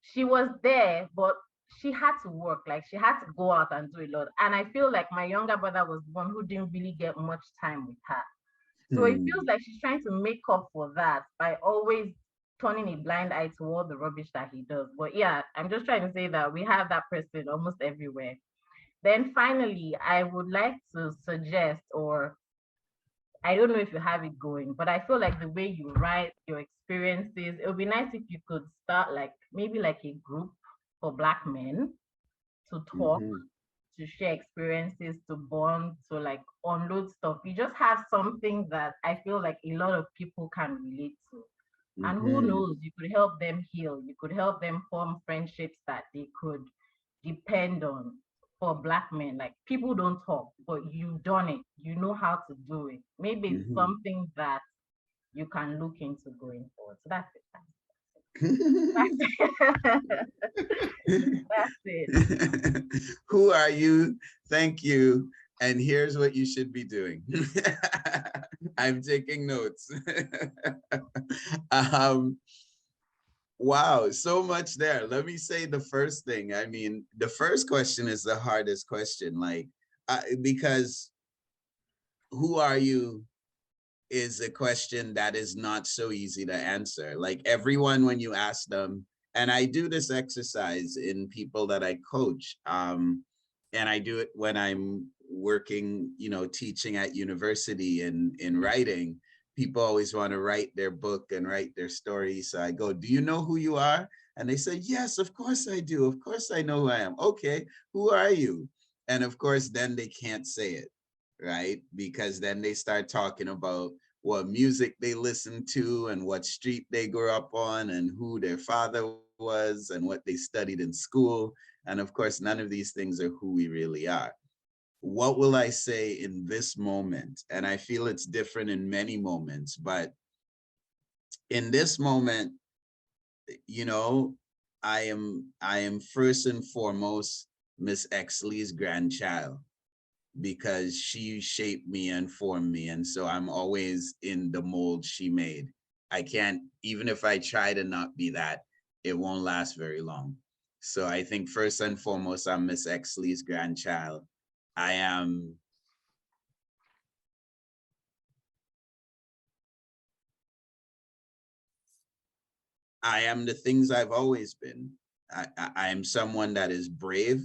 she was there, but she had to work. Like she had to go out and do a lot. And I feel like my younger brother was the one who didn't really get much time with her. So it feels like she's trying to make up for that by always turning a blind eye to all the rubbish that he does. But yeah, I'm just trying to say that we have that person almost everywhere. Then finally, I would like to suggest, or I don't know if you have it going, but I feel like the way you write your experiences, it would be nice if you could start like maybe like a group for Black men to talk, to share experiences, to bond, to like unload stuff. You just have something that I feel like a lot of people can relate to. And who knows, you could help them heal. You could help them form friendships that they could depend on. For Black men, like people don't talk, but you've done it. You know how to do it. Maybe it's something that you can look into going forward. So that's it. That's it. Who are you? Thank you. And here's what you should be doing. I'm taking notes. Wow, so much there. Let me say the first thing. I mean, the first question is the hardest question, like, because who are you is a question that is not so easy to answer. Like everyone, when you ask them, and I do this exercise in people that I coach, and I do it when I'm working, you know, teaching at university and in writing. People always want to write their book and write their story. So I go, do you know who you are? And they say, yes, of course I do. Of course I know who I am. Okay, who are you? And of course, then they can't say it, right? Because then they start talking about what music they listen to and what street they grew up on and who their father was and what they studied in school. And of course, none of these things are who we really are. What will I say in this moment? And I feel it's different in many moments, but in this moment, you know, I am first and foremost Miss Exley's grandchild, because she shaped me and formed me. And so I'm always in the mold she made. I can't, even if I try to not be that, it won't last very long. So I think first and foremost, I'm Miss Exley's grandchild. I am the things I've always been. I am someone that is brave.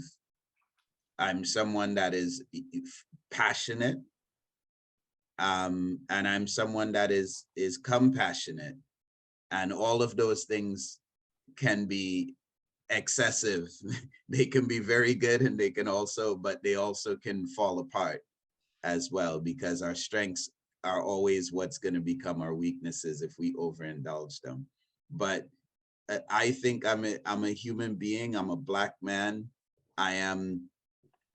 I'm someone that is passionate. And I'm someone that is compassionate. And all of those things can be excessive. They can be very good, and they can also, but they also can fall apart as well, because our strengths are always what's going to become our weaknesses if we overindulge them. But I think I'm a human being. I'm a Black man. I'm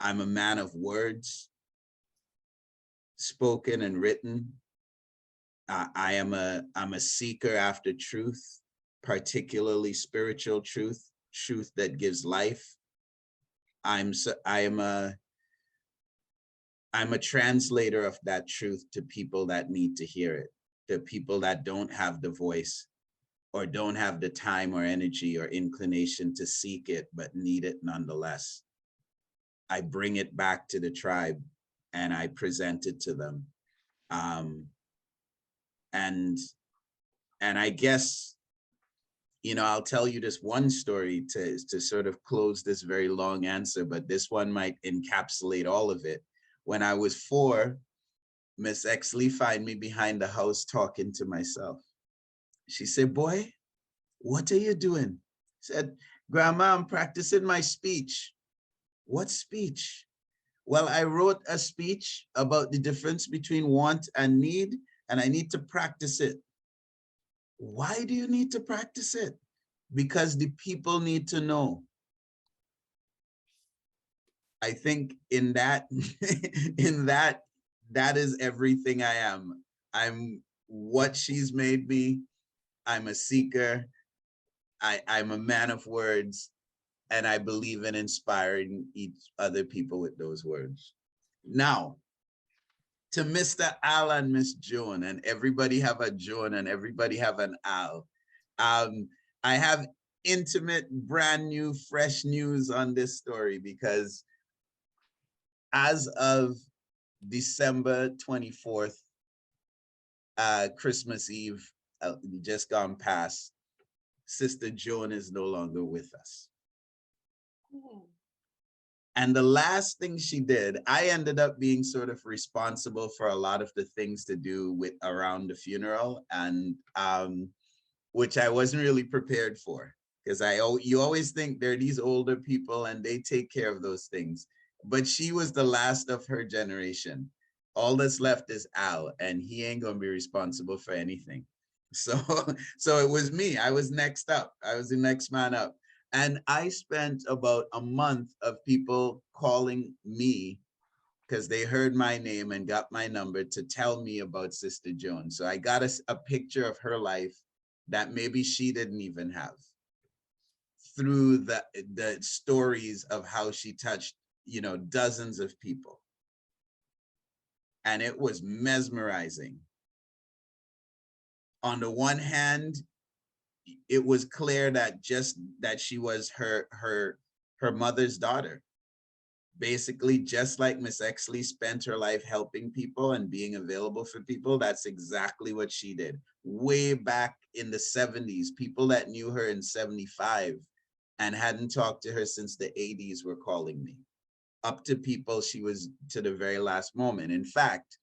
a man of words, spoken and written. I'm a seeker after truth, particularly spiritual truth, truth that gives life. I'm a translator of that truth to people that need to hear it, to people that don't have the voice or don't have the time or energy or inclination to seek it, but need it nonetheless. I bring it back to the tribe and I present it to them. And I guess, you know, I'll tell you this one story to sort of close this very long answer, but this one might encapsulate all of it. When I was 4, Miss Exley find me behind the house talking to myself. She said, boy, what are you doing? I said, Grandma, I'm practicing my speech. What speech? Well, I wrote a speech about the difference between want and need, and I need to practice it. Why do you need to practice it? Because the people need to know. I think in that, that is everything I am. I'm what she's made me. I'm a seeker. I'm a man of words, and I believe in inspiring other people with those words. Now, to Mr. Al and Miss Joan, and everybody have a Joan and everybody have an Al. I have intimate, brand new, fresh news on this story, because as of December 24th, Christmas Eve, just gone past, Sister Joan is no longer with us. And the last thing she did, I ended up being sort of responsible for a lot of the things to do with around the funeral, and which I wasn't really prepared for, because you always think they're these older people and they take care of those things. But she was the last of her generation. All that's left is Al, and he ain't gonna be responsible for anything. So, so it was me. I was next up. I was the next man up. And I spent about a month of people calling me because they heard my name and got my number to tell me about Sister Joan. So I got a picture of her life that maybe she didn't even have, through the stories of how she touched, you know, dozens of people. And it was mesmerizing. On the one hand, it was clear that just that she was her mother's daughter. Basically, just like Miss Exley spent her life helping people and being available for people, that's exactly what she did. Way back in the 70s, people that knew her in 75 and hadn't talked to her since the 80s were calling me, up to people she was to the very last moment. In fact,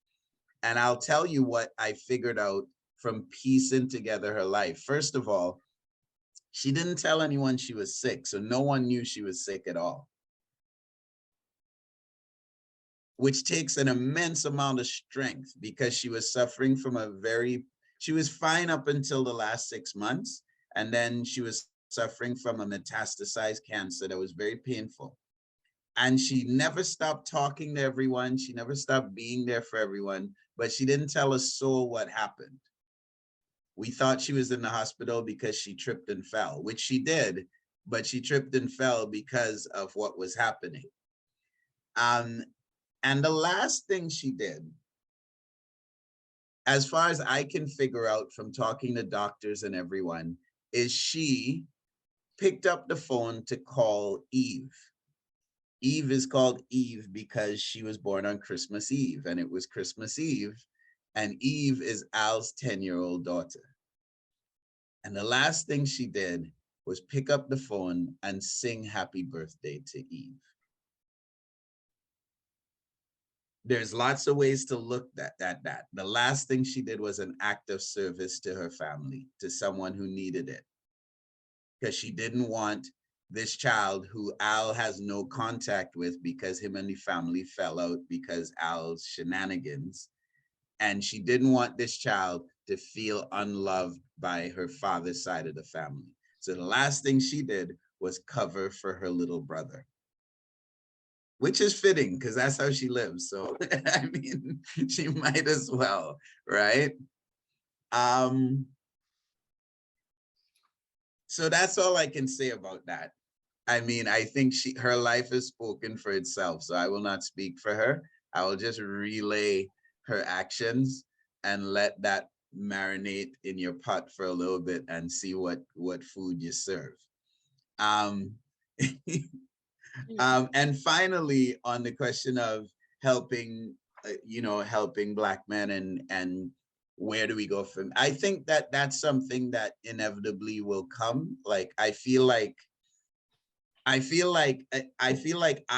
and I'll tell you what I figured out from piecing together her life. First of all, she didn't tell anyone she was sick, so no one knew she was sick at all, which takes an immense amount of strength because she was suffering from she was fine up until the last 6 months, and then she was suffering from a metastasized cancer that was very painful. And she never stopped talking to everyone. She never stopped being there for everyone, but she didn't tell a soul what happened. We thought she was in the hospital because she tripped and fell, which she did, but she tripped and fell because of what was happening. And the last thing she did, as far as I can figure out from talking to doctors and everyone, is she picked up the phone to call Eve. Eve is called Eve because she was born on Christmas Eve, and it was Christmas Eve, and Eve is Al's 10-year-old daughter. And the last thing she did was pick up the phone and sing happy birthday to Eve. There's lots of ways to look at that. The last thing she did was an act of service to her family, to someone who needed it, because she didn't want this child, who Al has no contact with because him and the family fell out because Al's shenanigans. And she didn't want this child to feel unloved by her father's side of the family. So the last thing she did was cover for her little brother, which is fitting because that's how she lives. So, I mean, she might as well, right? So that's all I can say about that. I mean, I think her life is spoken for itself, so I will not speak for her. I will just relay her actions and let that marinate in your pot for a little bit and see what food you serve. And finally, on the question of helping, helping Black men and where do we go from? I think that that's something that inevitably will come. Like, I feel like I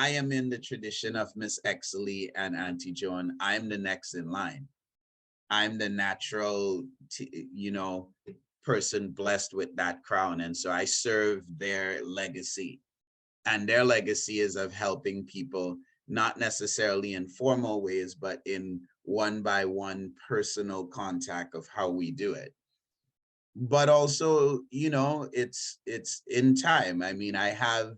am in the tradition of Miss Exley and Auntie Joan. I'm the next in line. I'm the natural, person blessed with that crown. And so I serve their legacy. And their legacy is of helping people, not necessarily in formal ways, but in one-by-one personal contact of how we do it. But also, it's in time. I mean, I have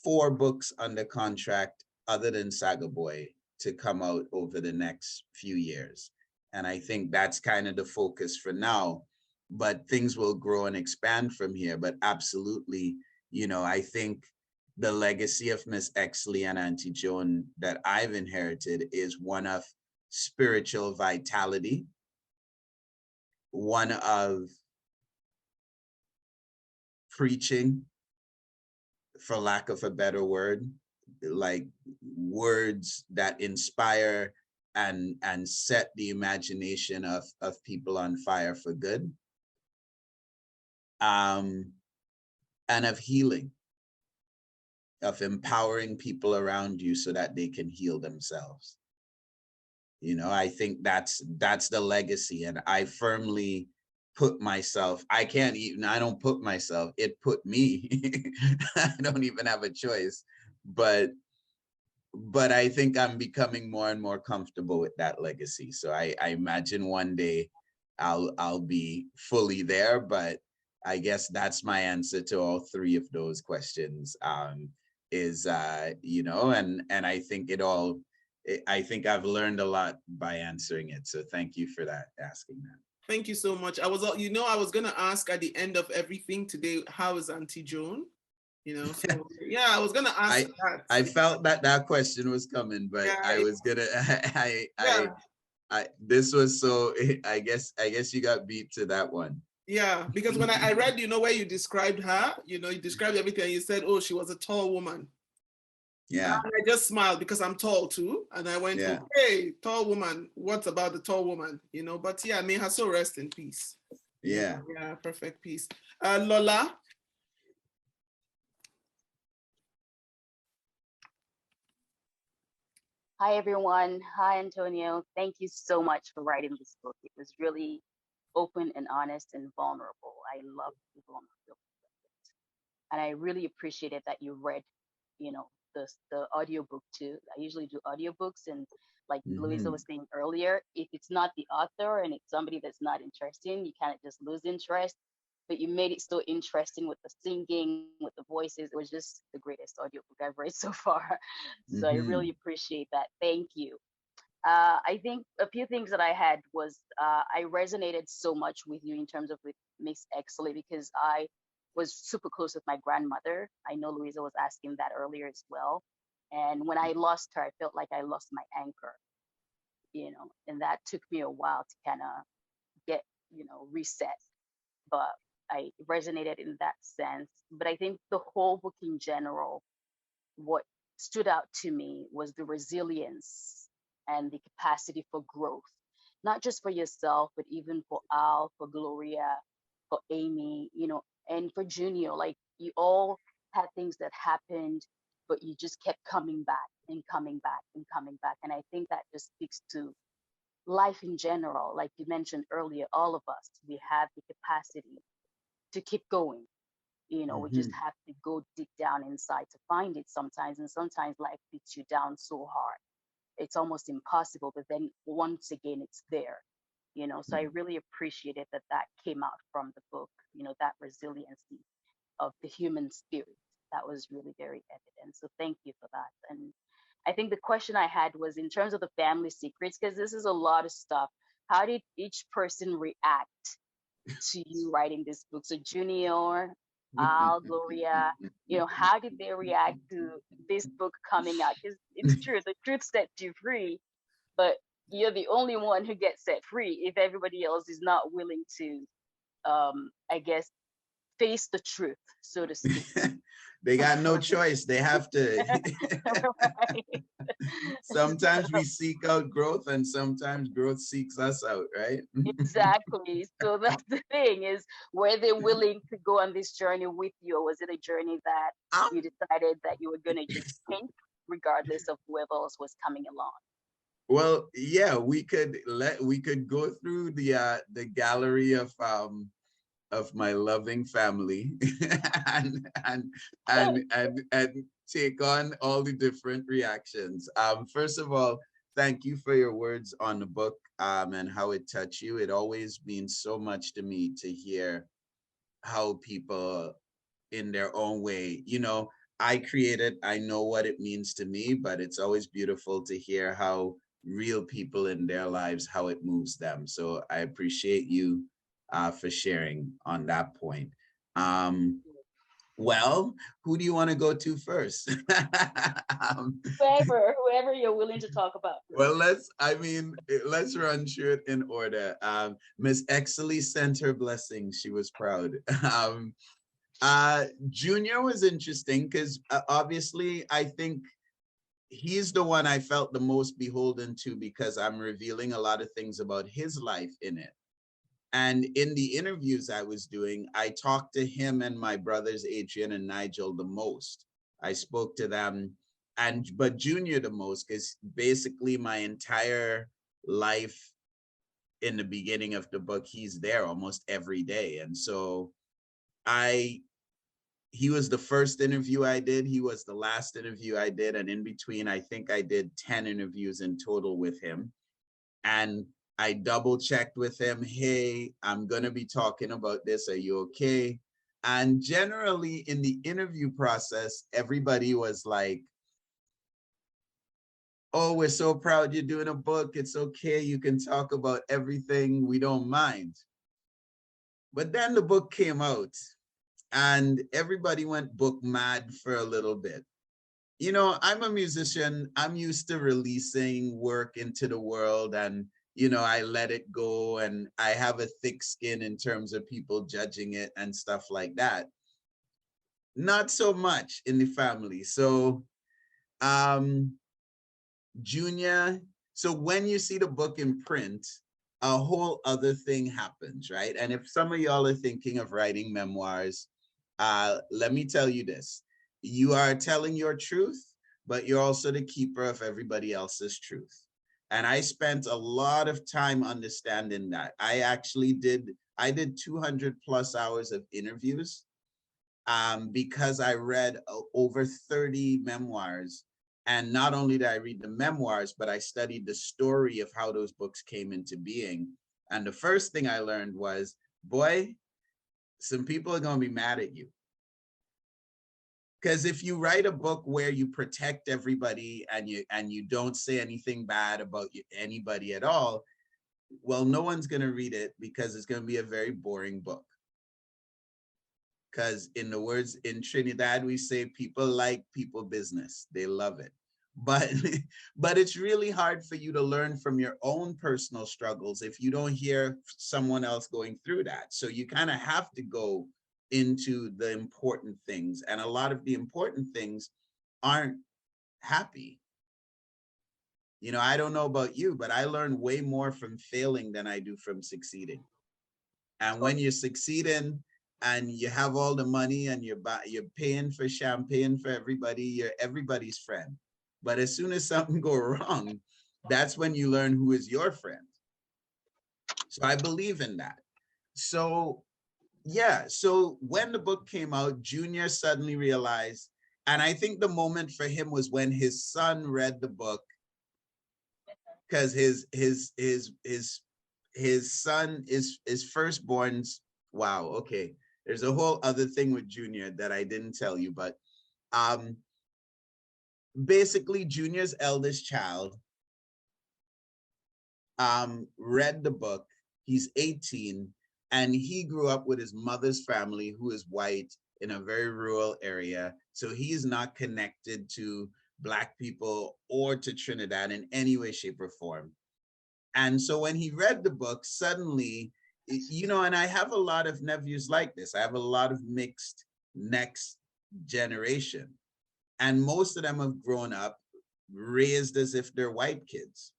4 books under contract other than Saga Boy to come out over the next few years. And I think that's kind of the focus for now, but things will grow and expand from here. But absolutely, I think the legacy of Miss Exley and Auntie Joan that I've inherited is one of spiritual vitality, one of preaching, for lack of a better word, like words that inspire and set the imagination of people on fire for good, and of healing, of empowering people around you so that they can heal themselves. I think that's the legacy, and I firmly put myself, I don't put myself, it put me. I don't even have a choice, but I think I'm becoming more and more comfortable with that legacy. So I imagine one day I'll be fully there, but I guess that's my answer to all 3 of those questions. And I think I think I've learned a lot by answering it. So thank you for asking that. Thank you so much. I was going to ask at the end of everything today, how is Auntie Joan? So yeah, I was going to ask that. I felt that question was coming, but yeah, I was gonna, this was so, I guess you got beat to that one. Yeah, because when I read, where you described her, you described everything and you said, oh, she was a tall woman. Yeah. And I just smiled because I'm tall too. And I went, Yeah. okay, tall woman. What about the tall woman? But yeah, may her soul rest in peace. Yeah. Yeah, perfect peace. Lola. Hi, everyone. Hi, Antonio. Thank you so much for writing this book. It was really open and honest and vulnerable. I love the vulnerability of it. And I really appreciated that you read, the audiobook too. I usually do audiobooks, and like Louisa was saying earlier, if it's not the author and it's somebody that's not interesting, you kind of just lose interest. But you made it so interesting with the singing, with the voices. It was just the greatest audiobook I've read so far. So I really appreciate that. Thank you. I think a few things that I had was I resonated so much with you in terms of with Miss Exley because I was super close with my grandmother. I know Louisa was asking that earlier as well. And when I lost her, I felt like I lost my anchor, and that took me a while to kind of get, reset. But I resonated in that sense. But I think the whole book in general, what stood out to me was the resilience and the capacity for growth, not just for yourself, but even for Al, for Gloria, for Amy, and for Junior. Like you all had things that happened, but you just kept coming back and coming back and coming back. And I think that just speaks to life in general. Like you mentioned earlier, all of us, we have the capacity to keep going. We just have to go deep down inside to find it sometimes. And sometimes life beats you down so hard. It's almost impossible, but then once again, it's there. So I really appreciated that came out from the book, that resiliency of the human spirit. That was really very evident. So thank you for that. And I think the question I had was in terms of the family secrets, because this is a lot of stuff. How did each person react to you writing this book? So Junior, Al, Gloria, how did they react to this book coming out? Because it's true, the truth sets you free, but you're the only one who gets set free if everybody else is not willing to, I guess, face the truth, so to speak. They got no choice. They have to. Right. Sometimes we seek out growth and sometimes growth seeks us out, right? Exactly. So that's the thing is, were they willing to go on this journey with you, or was it a journey that you decided that you were going to just take regardless of whoever else was coming along? Well, yeah, we could go through the gallery of my loving family and take on all the different reactions. First of all, thank you for your words on the book and how it touched you. It always means so much to me to hear how people in their own way, I created, I know what it means to me, but it's always beautiful to hear how real people in their lives, how it moves them. So I appreciate you for sharing on that point. Well, who do you want to go to first? Whoever you're willing to talk about. Well, let's run through it in order. Miss Exley sent her blessings. She was proud. Junior was interesting because obviously I think he's the one I felt the most beholden to because I'm revealing a lot of things about his life in it. And in the interviews I was doing, I talked to him and my brothers, Adrian and Nigel, the most. I spoke to them, but Junior the most, because basically my entire life in the beginning of the book, he's there almost every day. And so he was the first interview I did. He was the last interview I did. And in between, I think I did 10 interviews in total with him. And I double checked with him, hey, I'm going to be talking about this. Are you okay? And generally in the interview process, everybody was like, oh, we're so proud you're doing a book. It's okay. You can talk about everything. We don't mind. But then the book came out and everybody went book mad for a little bit. I'm a musician. I'm used to releasing work into the world and you know, I let it go and I have a thick skin in terms of people judging it and stuff like that. Not so much in the family. So Junior, so when you see the book in print, a whole other thing happens, right? And if some of y'all are thinking of writing memoirs, let me tell you this. You are telling your truth, but you're also the keeper of everybody else's truth. And I spent a lot of time understanding that. I did 200 plus hours of interviews because I read over 30 memoirs. And not only did I read the memoirs, but I studied the story of how those books came into being. And the first thing I learned was, boy, some people are going to be mad at you. Because if you write a book where you protect everybody and you don't say anything bad about anybody at all, well, no one's going to read it because it's going to be a very boring book. Because in the words in Trinidad, we say people like people business. They love it. But it's really hard for you to learn from your own personal struggles if you don't hear someone else going through that. So you kind of have to go into the important things. And a lot of the important things aren't happy. You know, I don't know about you, but I learn way more from failing than I do from succeeding. And when you're succeeding, and you have all the money and you're paying for champagne for everybody, you're everybody's friend. But as soon as something goes wrong, that's when you learn who is your friend. So I believe in that. So yeah, so when the book came out, Junior suddenly realized, and I think the moment for him was when his son read the book, because his son is firstborn's, wow, okay. There's a whole other thing with Junior that I didn't tell you, but basically Junior's eldest child read the book. He's 18 and he grew up with his mother's family who is white in a very rural area. So he is not connected to Black people or to Trinidad in any way, shape, or form. And so when he read the book, suddenly, you know, and I have a lot of nephews like this. I have a lot of mixed next generation. And most of them have grown up raised as if they're white kids.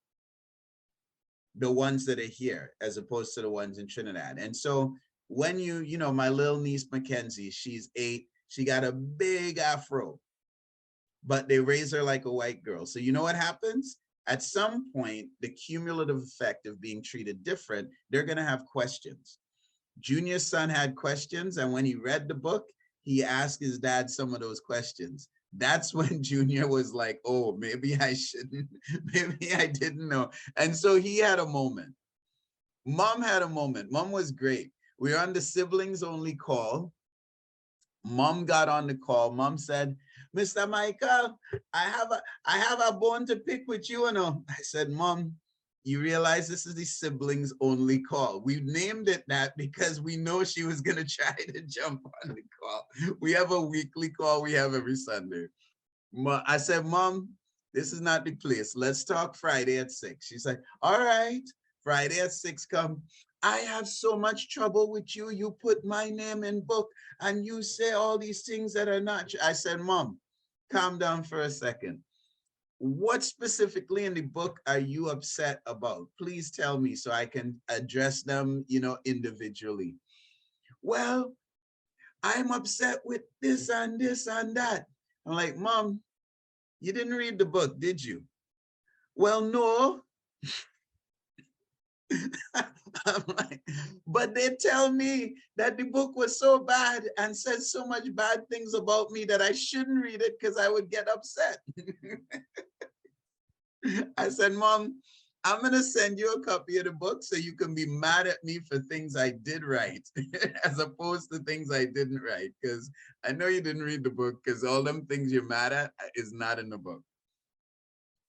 The ones that are here, as opposed to the ones in Trinidad. And so when you know, my little niece, Mackenzie, she's 8, she got a big afro, but they raise her like a white girl. So you know what happens? At some point, the cumulative effect of being treated different, they're going to have questions. Junior's son had questions, and when he read the book, he asked his dad some of those questions. That's when Junior was like, oh, maybe I shouldn't, maybe I didn't know. And so he had a moment. Mom had a moment. Mom was great. We were on the siblings only call. Mom got on the call. Mom said, Mr. Micheal, I have a bone to pick with you. And I said, Mom, you realize this is the siblings only call. We named it that because we know she was going to try to jump on the call. We have a weekly call we have every Sunday. I said, Mom, this is not the place. Let's talk Friday at 6. She said, all right, Friday at 6 come. I have so much trouble with you. You put my name in book and you say all these things that are not true. I said, Mom, calm down for a second. What specifically in the book are you upset about? Please tell me so I can address them, you know, individually. Well, I'm upset with this and this and that. I'm like, Mom, you didn't read the book, did you? Well, no. I'm like, but they tell me that the book was so bad and said so much bad things about me that I shouldn't read it because I would get upset. I said, Mom, I'm going to send you a copy of the book so you can be mad at me for things I did write as opposed to things I didn't write, because I know you didn't read the book because all them things you're mad at is not in the book.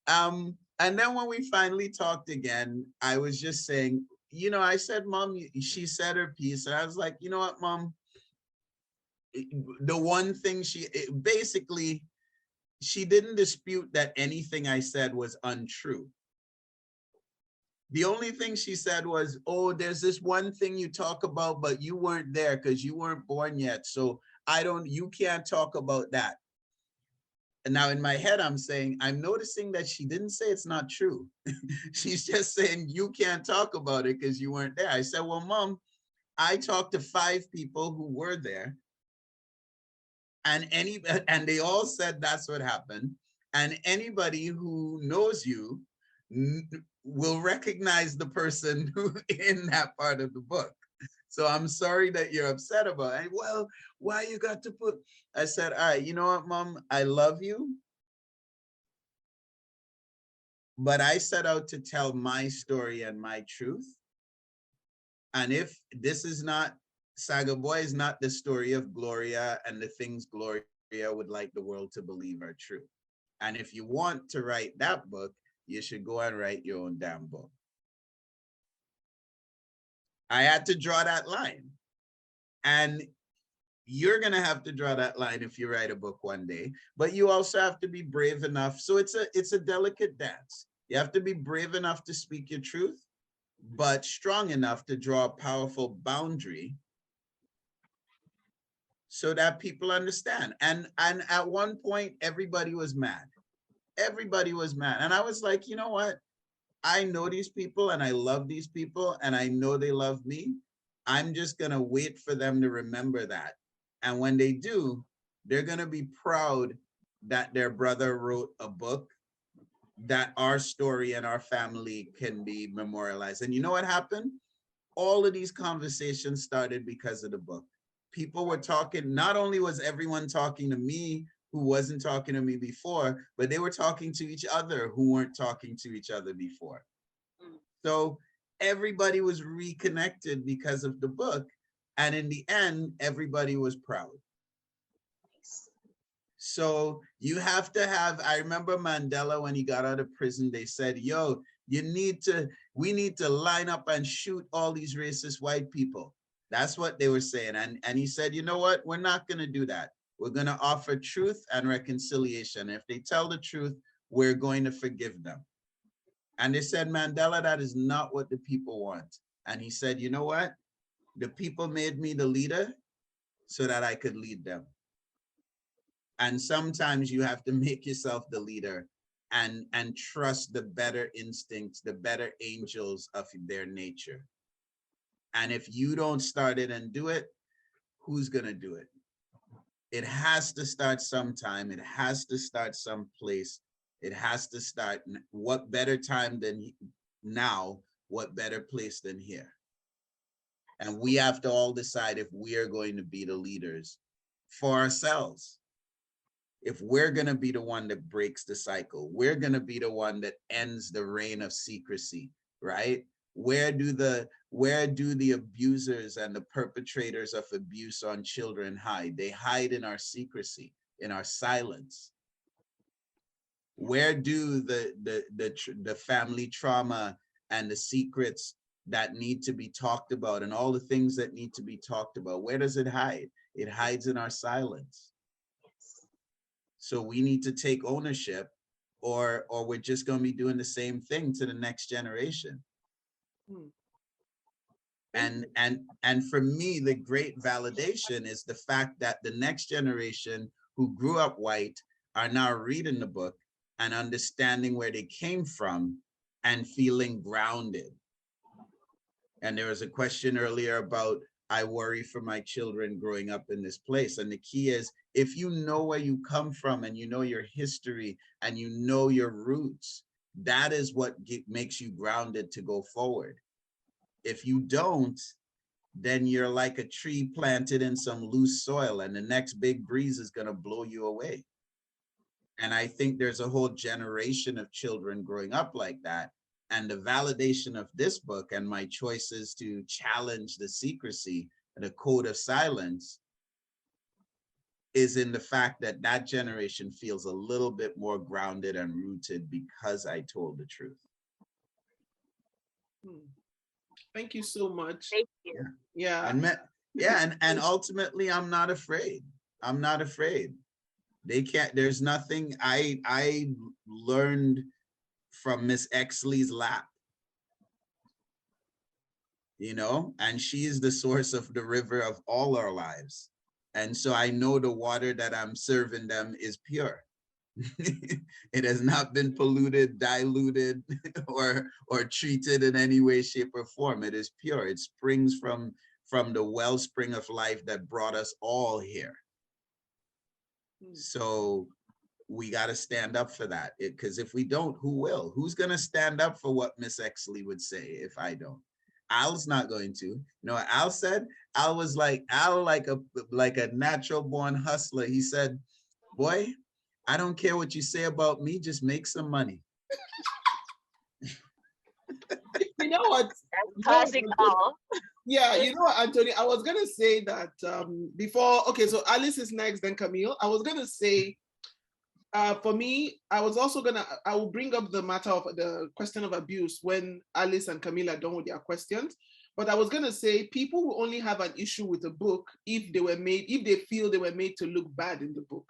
And then when we finally talked again, I was just saying, you know, I said, Mom, she said her piece. And I was like, you know what, Mom? The one thing basically, she didn't dispute that anything I said was untrue. The only thing she said was, oh, there's this one thing you talk about, but you weren't there because you weren't born yet. So you can't talk about that. And now in my head, I'm saying, I'm noticing that she didn't say it's not true. She's just saying you can't talk about it because you weren't there. I said, well, Mom, I talked to 5 people who were there, and they all said that's what happened. And anybody who knows you will recognize the person who in that part of the book. So I'm sorry that you're upset about it. Well, why you got to put, I said, all right, you know what, Mom, I love you, but I set out to tell my story and my truth. And if this is not, Saga Boy is not the story of Gloria and the things Gloria would like the world to believe are true. And if you want to write that book, you should go and write your own damn book. I had to draw that line. And you're going to have to draw that line if you write a book one day, but you also have to be brave enough. So it's a delicate dance. You have to be brave enough to speak your truth, but strong enough to draw a powerful boundary so that people understand. And at one point, everybody was mad. Everybody was mad. And I was like, you know what? I know these people and I love these people and I know they love me. I'm just going to wait for them to remember that. And when they do, they're going to be proud that their brother wrote a book that our story and our family can be memorialized. And you know what happened? All of these conversations started because of the book. People were talking, not only was everyone talking to me who wasn't talking to me before, but they were talking to each other who weren't talking to each other before. So everybody was reconnected because of the book. And in the end, everybody was proud. So you have to have, I remember Mandela, when he got out of prison, they said, yo, we need to line up and shoot all these racist white people. That's what they were saying. And he said, you know what? We're not going to do that. We're going to offer truth and reconciliation. If they tell the truth, we're going to forgive them. And they said, Mandela, that is not what the people want. And he said, you know what? The people made me the leader so that I could lead them. And sometimes you have to make yourself the leader and trust the better instincts, the better angels of their nature. And if you don't start it and do it, who's going to do it? It has to start sometime. It has to start someplace. It has to start. What better time than now? What better place than here? And we have to all decide if we are going to be the leaders for ourselves. If we're going to be the one that breaks the cycle, we're going to be the one that ends the reign of secrecy, right? Where do the abusers and the perpetrators of abuse on children hide? They hide in our secrecy, in our silence. Where do the family trauma and the secrets that need to be talked about and all the things that need to be talked about, where does it hide? It hides in our silence. So we need to take ownership, or we're just going to be doing the same thing to the next generation. And for me, the great validation is the fact that the next generation who grew up white are now reading the book and understanding where they came from and feeling grounded. And there was a question earlier about, I worry for my children growing up in this place. And the key is, if you know where you come from and you know your history and you know your roots, that is what makes you grounded to go forward. If you don't, then you're like a tree planted in some loose soil and the next big breeze is going to blow you away. And I think there's a whole generation of children growing up like that. And the validation of this book and my choices to challenge the secrecy, the code of silence, is in the fact that that generation feels a little bit more grounded and rooted because I told the truth. Thank you so much. Thank you. Yeah. And ultimately, I'm not afraid. I'm not afraid. They can't, there's nothing I learned from Miss Exley's lap. you know, and she is the source of the river of all our lives. And so I know the water that I'm serving them is pure. It has not been polluted, diluted, or treated in any way, shape, or form. It is pure. It springs from the wellspring of life that brought us all here. So we got to stand up for that, because if we don't, who will? Who's going to stand up for what Miss Exley would say if I don't? Al's not going to. You know what Al said? Al like a natural born hustler. He said, boy, I don't care what you say about me, just make some money. You know what? Classic Al. Yeah, you know what, Anthony, I was gonna say that before, okay, so Alice is next, then Camille. I was gonna say, for me, I will bring up the matter of the question of abuse when Alice and Camille are done with their questions. But I was gonna say people will only have an issue with a book if they feel they were made to look bad in the book.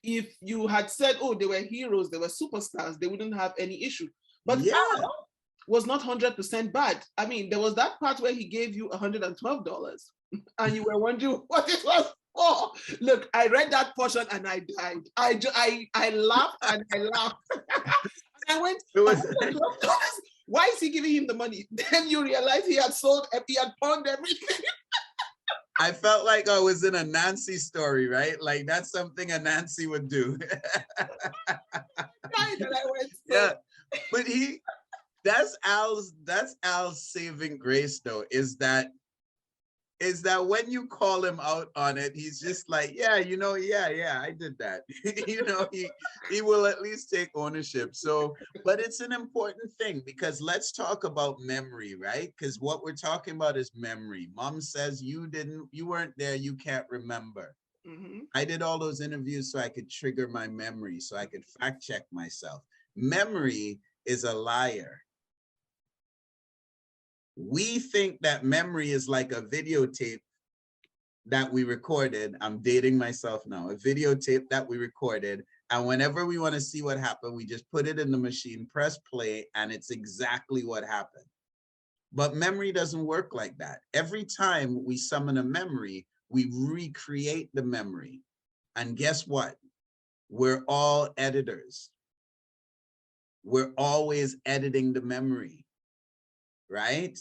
If you had said, oh, they were heroes, they were superstars, they wouldn't have any issue. But yeah, Al was not 100% bad. I mean, there was that part where he gave you $112 and you were wondering what it was for. Look, I read that portion and I died. I laughed and I laughed. And I went, $112? Why is he giving him the money? Then you realize he had pawned everything. I felt like I was in a Nancy story, right? Like that's something a Nancy would do. Right, and I went, yeah, but that's Al's saving grace though, is that when you call him out on it, he's just like, yeah, you know, yeah, I did that. You know, he will at least take ownership. So, but it's an important thing, because let's talk about memory, right? Because what we're talking about is memory. Mom says you weren't there, you can't remember. mm-hmm. I did all those interviews so I could trigger my memory, so I could fact check myself. Memory is a liar. We think that memory is like a videotape that we recorded. I'm dating myself now. A videotape that we recorded. And whenever we want to see what happened, we just put it in the machine, press play, and it's exactly what happened. But memory doesn't work like that. Every time we summon a memory, we recreate the memory. And guess what? We're all editors. We're always editing the memory, right?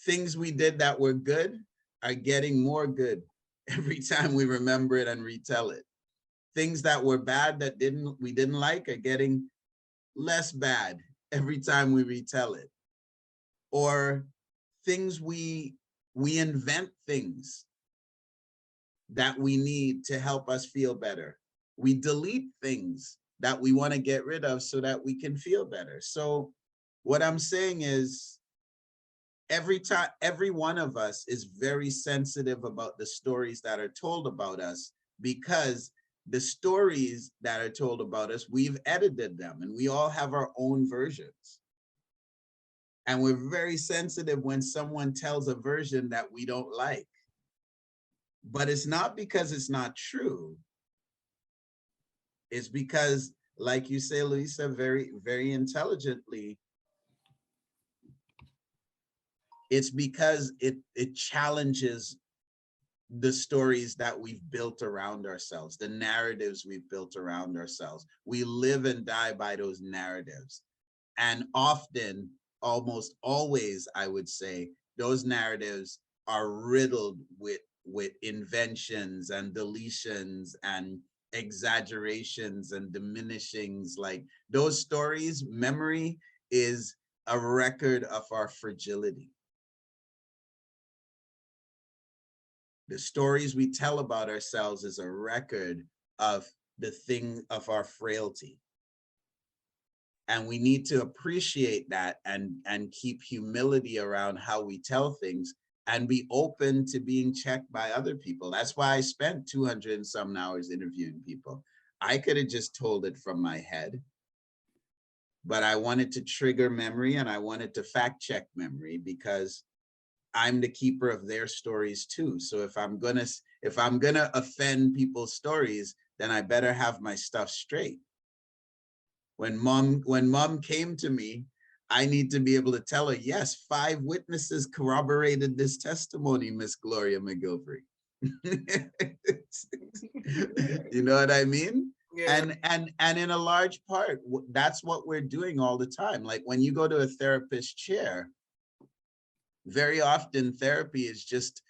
Things we did that were good are getting more good every time we remember it and retell it. Things that were bad that we didn't like are getting less bad every time we retell it. Or things we invent things that we need to help us feel better. We delete things that we want to get rid of so that we can feel better. So what I'm saying is, every one of us is very sensitive about the stories that are told about us, because the stories that are told about us, we've edited them, and we all have our own versions. And we're very sensitive when someone tells a version that we don't like. But it's not because it's not true. It's because, like you say, Luisa, very, very intelligently, it's because it challenges the stories that we've built around ourselves, the narratives we've built around ourselves. We live and die by those narratives. And often, almost always, I would say, those narratives are riddled with inventions and deletions and exaggerations and diminishings. Like those stories, memory is a record of our fragility. The stories we tell about ourselves is a record of the thing of our frailty. And we need to appreciate that and keep humility around how we tell things and be open to being checked by other people. That's why I spent 200 and some hours interviewing people. I could have just told it from my head, but I wanted to trigger memory and I wanted to fact check memory, because I'm the keeper of their stories too. So if I'm gonna offend people's stories, then I better have my stuff straight. When mom came to me I need to be able to tell her, yes, 5 witnesses corroborated this testimony, Miss Gloria McGilvery. You know what I mean? Yeah. And in a large part, that's what we're doing all the time. Like when you go to a therapist chair, very often therapy is just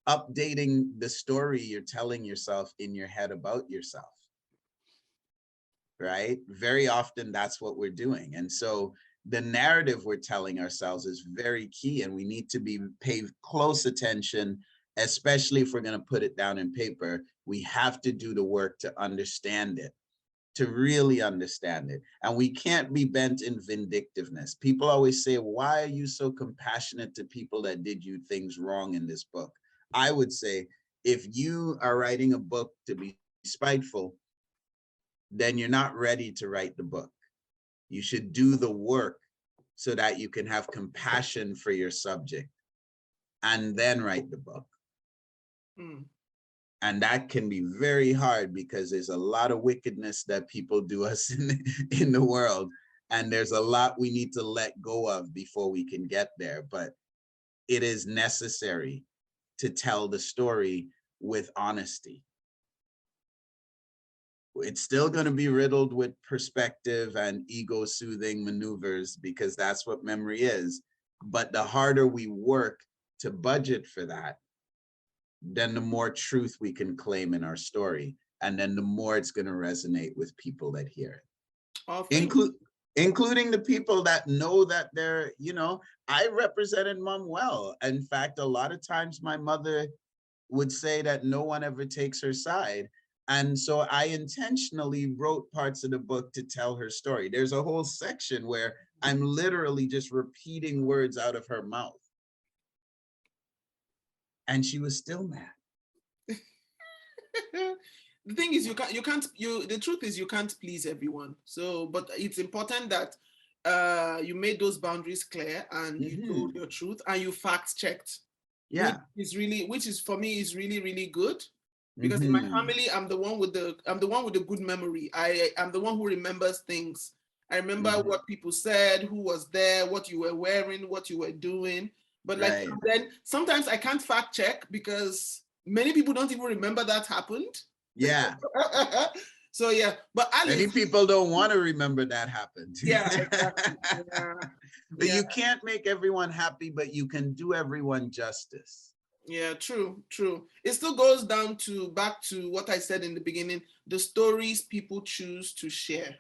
updating the story you're telling yourself in your head about yourself. Right? Very often that's what we're doing. And so the narrative we're telling ourselves is very key, and we need to pay close attention, especially if we're going to put it down in paper. We have to do the work to understand it, to really understand it. And we can't be bent in vindictiveness. People always say, why are you so compassionate to people that did you things wrong in this book? I would say, if you are writing a book to be spiteful, then you're not ready to write the book. You should do the work so that you can have compassion for your subject and then write the book. Mm. And that can be very hard because there's a lot of wickedness that people do us in the world. And there's a lot we need to let go of before we can get there. But it is necessary to tell the story with honesty. It's still going to be riddled with perspective and ego-soothing maneuvers because that's what memory is. But the harder we work to budget for that, then the more truth we can claim in our story. And then the more it's going to resonate with people that hear it. Including the people that know that they're, you know, I represented Mom well. In fact, a lot of times my mother would say that no one ever takes her side. And so I intentionally wrote parts of the book to tell her story. There's a whole section where I'm literally just repeating words out of her mouth. And she was still mad. The thing is, the truth is you can't please everyone. So, but it's important that you made those boundaries clear and you told your truth and you fact checked. Yeah. Which is for me is really, really good. Because in my family, I'm the one with the good memory. I'm the one who remembers things. I remember what people said, who was there, what you were wearing, what you were doing. But like then sometimes I can't fact check because many people don't even remember that happened. Yeah. So yeah, but Alice, many people don't want to remember that happened. Yeah, exactly. Yeah. But you can't make everyone happy, but you can do everyone justice. Yeah, true. It still goes back to what I said in the beginning, the stories people choose to share.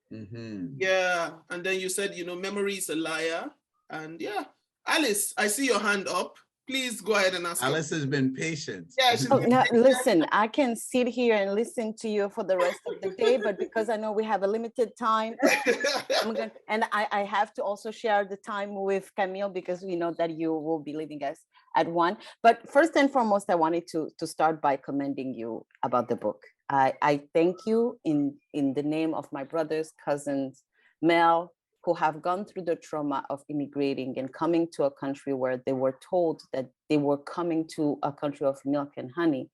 Yeah, and then you said, memory is a liar. And yeah, Alice, I see your hand up. Please go ahead and ask. Alice has been patient. Yeah, now, listen, I can sit here and listen to you for the rest of the day, but because I know we have a limited time, I have to also share the time with Camille because we know that you will be leaving us at 1. But first and foremost, I wanted to start by commending you about the book. I thank you in the name of my brothers, cousins, Mel, who have gone through the trauma of immigrating and coming to a country where they were told that they were coming to a country of milk and honey.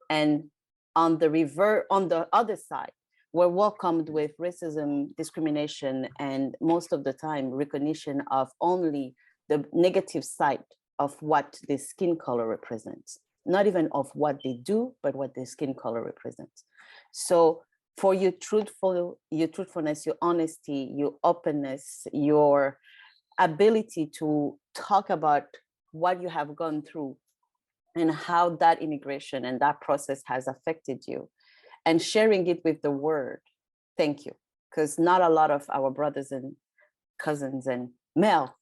And on the other side, were welcomed with racism, discrimination, and most of the time recognition of only the negative side of what the skin color represents. Not even of what they do, but what the skin color represents. So for your truthfulness, your honesty, your openness, your ability to talk about what you have gone through and how that immigration and that process has affected you and sharing it with the world. Thank you. Because not a lot of our brothers and cousins and male,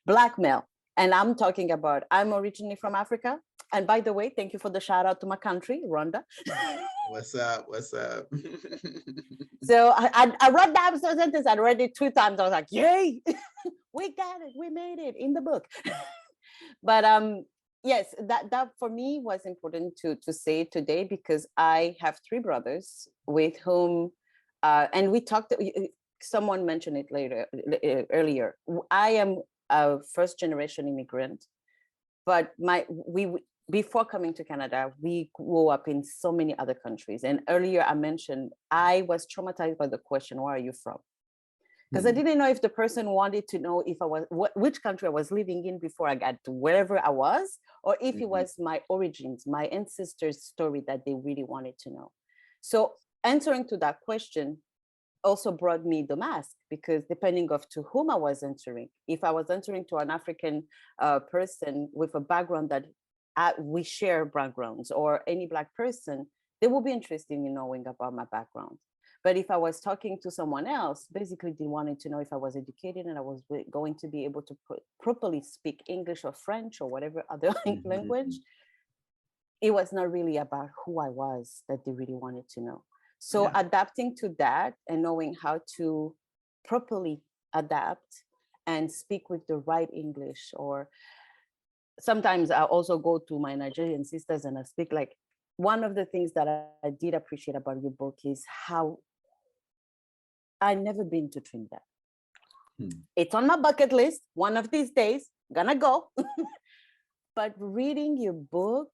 Black male, and I'm talking about, I'm originally from Africa. And by the way, thank you for the shout out to my country, Rwanda. What's up? So I read that sentence, I read it 2 times. I was like, yay, we got it, we made it in the book. But yes, that for me was important to say today because I have 3 brothers with whom, and we talked, someone mentioned it earlier. I am a first generation immigrant, but before coming to Canada, we grew up in so many other countries. And earlier I mentioned, I was traumatized by the question, where are you from? because I didn't know if the person wanted to know if I was which country I was living in before I got to wherever I was, or if it was my origins, my ancestors' story that they really wanted to know. So answering to that question also brought me the mask, because depending of to whom I was answering, if I was answering to an African person with a background that we share backgrounds, or any Black person, they will be interested in knowing about my background. But if I was talking to someone else, basically they wanted to know if I was educated and I was going to be able to properly speak English or French or whatever other language. It was not really about who I was that they really wanted to know. So adapting to that and knowing how to properly adapt and speak with the right English, or sometimes I also go to my Nigerian sisters and I speak like, one of the things that I did appreciate about your book is how I never been to Trinidad. It's on my bucket list. One of these days, gonna go. But reading your book,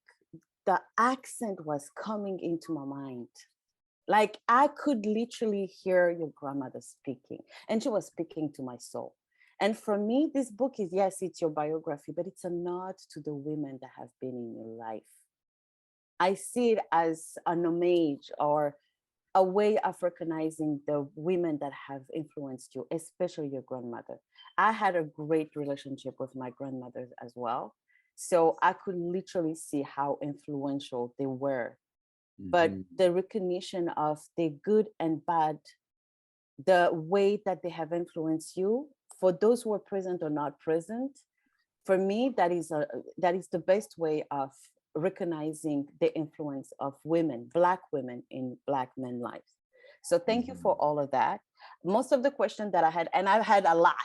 the accent was coming into my mind. Like I could literally hear your grandmother speaking, and she was speaking to my soul. And for me, this book is, yes, it's your biography, but it's a nod to the women that have been in your life. I see it as an homage or a way of recognizing the women that have influenced you, especially your grandmother. I had a great relationship with my grandmother as well. So I could literally see how influential they were. But the recognition of the good and bad, the way that they have influenced you, for those who are present or not present, for me, that is the best way of recognizing the influence of women, Black women in Black men's lives. So thank you for all of that. Most of the questions that I had, and I've had a lot.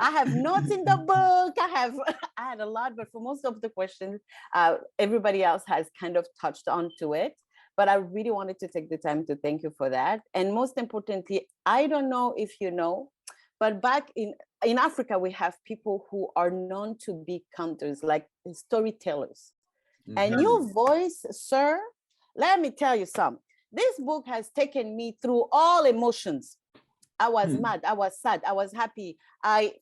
I have notes in the book. I had a lot, but for most of the questions, everybody else has kind of touched onto it. But I really wanted to take the time to thank you for that. And most importantly, I don't know if you know, but back in Africa, we have people who are known to be counters, like storytellers. And your voice, sir, let me tell you something. This book has taken me through all emotions. I was mad, I was sad, I was happy. I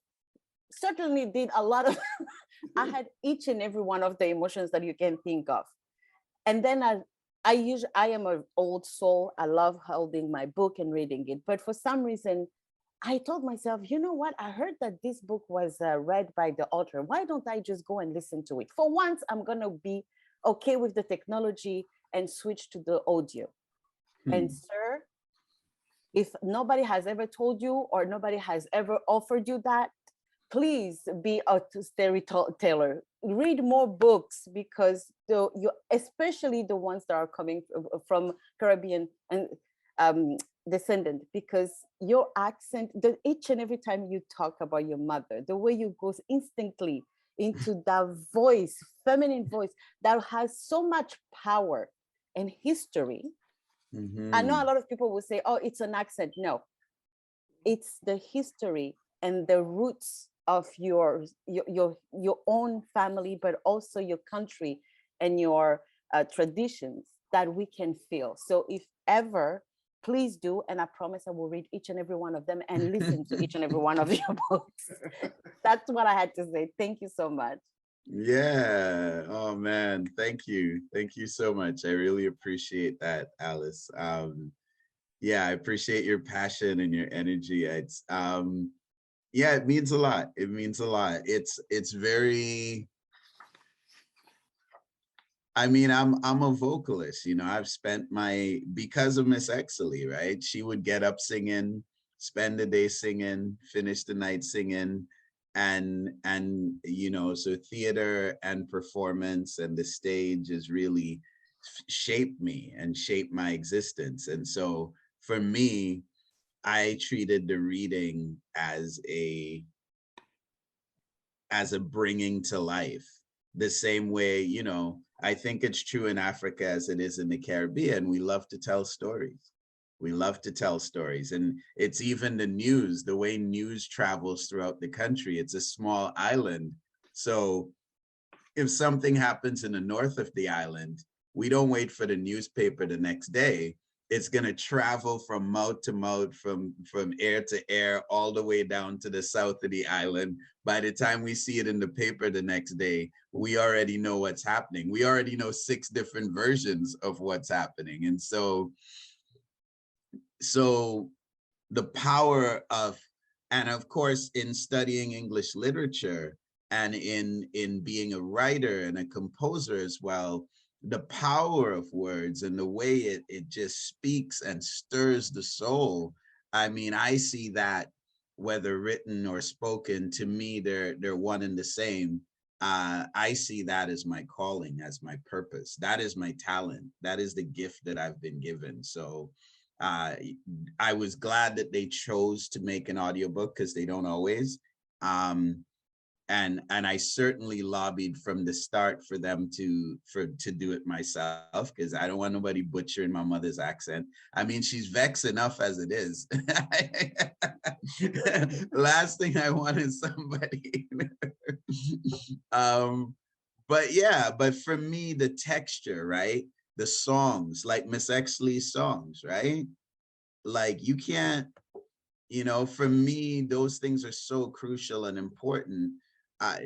certainly did a lot of, I had each and every one of the emotions that you can think of. And then I am an old soul. I love holding my book and reading it. But for some reason, I told myself, you know what? I heard that this book was read by the author. Why don't I just go and listen to it? For once, I'm going to be okay with the technology and switch to the audio. And sir, if nobody has ever told you or nobody has ever offered you that, please be a storyteller. Read more books, because especially the ones that are coming from Caribbean and descendant, because your accent, each and every time you talk about your mother, the way you go instantly into that voice, feminine voice, that has so much power and history. I know a lot of people will say, oh, it's an accent. No, it's the history and the roots of your own family, but also your country and your traditions that we can feel. So if ever, please do, and I promise I will read each and every one of them and listen to each and every one of your books. That's what I had to say. Thank you so much. Yeah. Oh man, thank you. Thank you so much. I really appreciate that, Alice. Yeah, I appreciate your passion and your energy. It's yeah, it means a lot. It means a lot. It's very, I mean, I'm a vocalist, you know. I've spent because of Miss Exley, right? She would get up singing, spend the day singing, finish the night singing. And you know, so theater and performance and the stage has really shaped me and shaped my existence. And so for me, I treated the reading as a bringing to life, the same way, you know, I think it's true in Africa as it is in the Caribbean. We love to tell stories. We love to tell stories. And it's even the news, the way news travels throughout the country. It's a small island. So if something happens in the north of the island, we don't wait for the newspaper the next day. It's going to travel from mouth to mouth, from air to air, all the way down to the south of the island. By the time we see it in the paper the next day, we already know what's happening. We already know 6 different versions of what's happening. And so the power of, and of course, in studying English literature and in being a writer and a composer as well, the power of words and the way it just speaks and stirs the soul. I mean, I see that whether written or spoken, to me, they're one and the same. I see that as my calling, as my purpose. That is my talent. That is the gift that I've been given. So I was glad that they chose to make an audiobook, because they don't always. And I certainly lobbied from the start for them to do it myself, because I don't want nobody butchering my mother's accent. I mean, she's vexed enough as it is. Last thing I want is somebody. But yeah, but for me, the texture, right? The songs, like Miss Exley's songs, right? Like, you can't, you know, for me, those things are so crucial and important.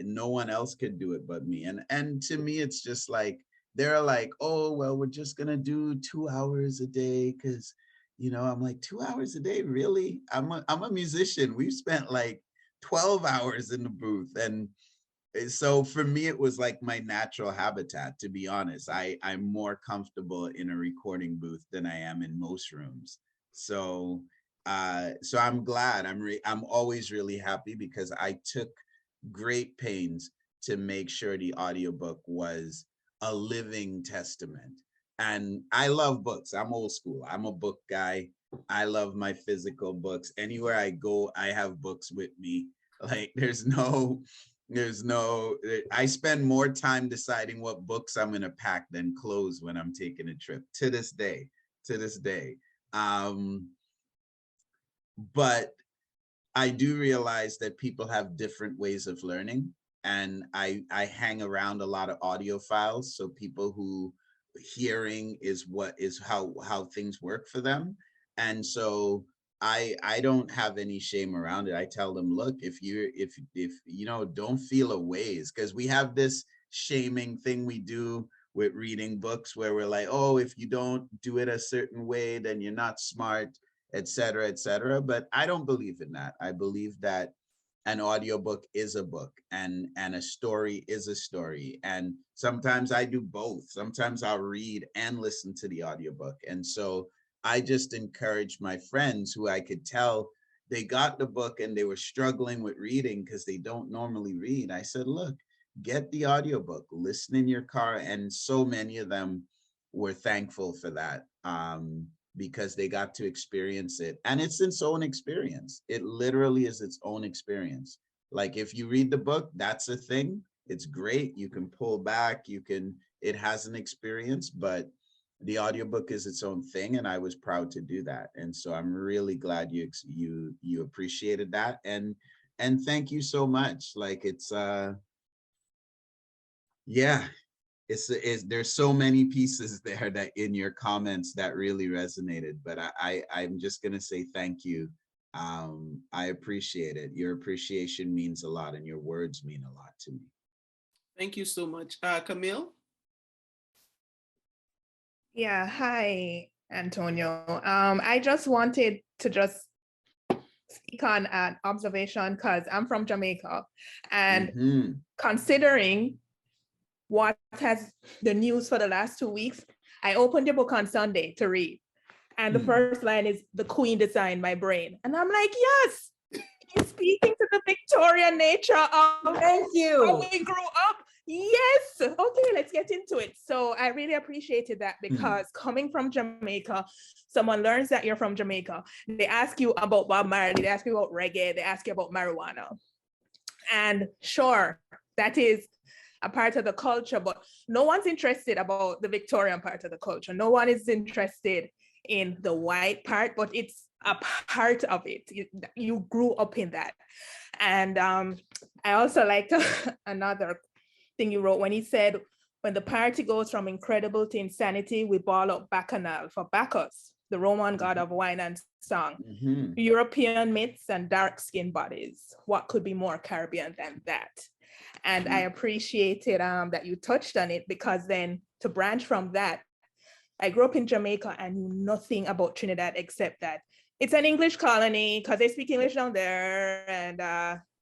No one else could do it but me. And to me, it's just like, they're like, oh, well, we're just gonna do 2 hours a day, because, you know, I'm like, 2 hours a day, really? I'm a musician. We've spent like 12 hours in the booth. And so for me, it was like my natural habitat, to be honest. I'm more comfortable in a recording booth than I am in most rooms. So I'm glad. I'm always really happy, because I took great pains to make sure the audiobook was a living testament. And I love books. I'm old school. I'm a book guy. I love my physical books. Anywhere I go, I have books with me. Like, I spend more time deciding what books I'm going to pack than clothes when I'm taking a trip, to this day. But I do realize that people have different ways of learning, and I hang around a lot of audiophiles, so people who hearing is how things work for them. And so I don't have any shame around it. I tell them, look, if you know, don't feel a ways, because we have this shaming thing we do with reading books, where we're like, oh, if you don't do it a certain way, then you're not smart, etc., etc. But I don't believe in that. I believe that an audiobook is a book, and a story is a story. And sometimes I do both. Sometimes I'll read and listen to the audiobook. And so I just encourage my friends who I could tell they got the book and they were struggling with reading because they don't normally read. I said, look, get the audiobook, listen in your car. And so many of them were thankful for that, because they got to experience it. And it's its own experience. It literally is its own experience. Like, if you read the book, that's a thing. It's great. You can pull back, it has an experience, but the audiobook is its own thing. And I was proud to do that. And so I'm really glad you appreciated that. And thank you so much. Like, it's, yeah, there's so many pieces there that in your comments that really resonated, but I'm just going to say thank you. I appreciate it. Your appreciation means a lot, and your words mean a lot to me. Thank you so much. Camille? Yeah, hi, Antonio. I just wanted to speak on an observation, because I'm from Jamaica, and considering what has the news for the last 2 weeks, I opened the book on Sunday to read. And the first line is, "The Queen designed my brain." And I'm like, yes, he's speaking to the Victorian nature of Thank you. how we grew up. Yes. Okay, let's get into it. So I really appreciated that, because coming from Jamaica, someone learns that you're from Jamaica. They ask you about Bob Marley, they ask you about reggae, they ask you about marijuana. And sure, that is a part of the culture, but no one's interested about the Victorian part of the culture. No one is interested in the white part, but it's a part of it. You grew up in that. And I also liked another thing you wrote when he said, when the party goes from incredible to insanity, we ball up Bacchanal for Bacchus. the Roman god of wine and song, Mhm. European myths and dark-skinned bodies. What could be more Caribbean than that? And I appreciated that you touched on it, because then to branch from that, I grew up in Jamaica and knew nothing about Trinidad except that it's an English colony because they speak English down there, and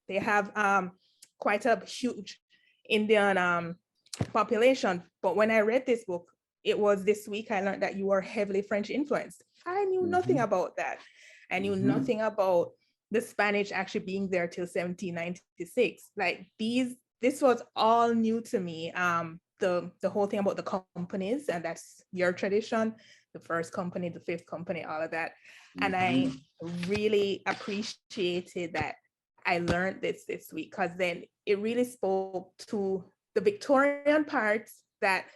they have quite a huge Indian population. But when I read this book, it was this week I learned that you are heavily French influenced. I knew nothing about that. I knew nothing about the Spanish actually being there till 1796. Like this was all new to me. The whole thing about the companies, and that's your tradition, the first company, the fifth company, all of that. And I really appreciated that I learned this week, because then it really spoke to the Victorian parts, that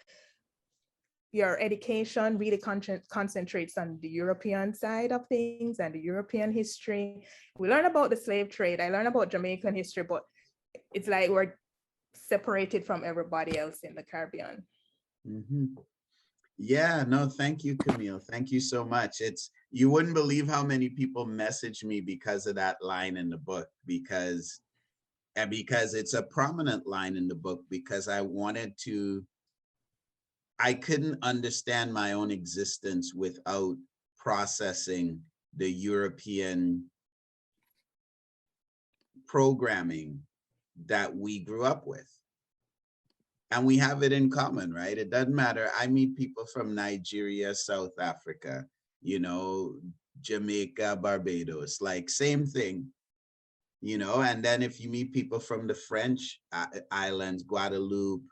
your education really concentrates on the European side of things and the European history. We learn about the slave trade. I learned about Jamaican history, but it's like we're separated from everybody else in the Caribbean. Yeah, no, thank you, Camille. Thank you so much. You wouldn't believe how many people message me because of that line in the book, because it's a prominent line in the book, because I couldn't understand my own existence without processing the European programming that we grew up with. And we have it in common, right? It doesn't matter. I meet people from Nigeria, South Africa, Jamaica, Barbados, like same thing, and then if you meet people from the French islands, Guadeloupe,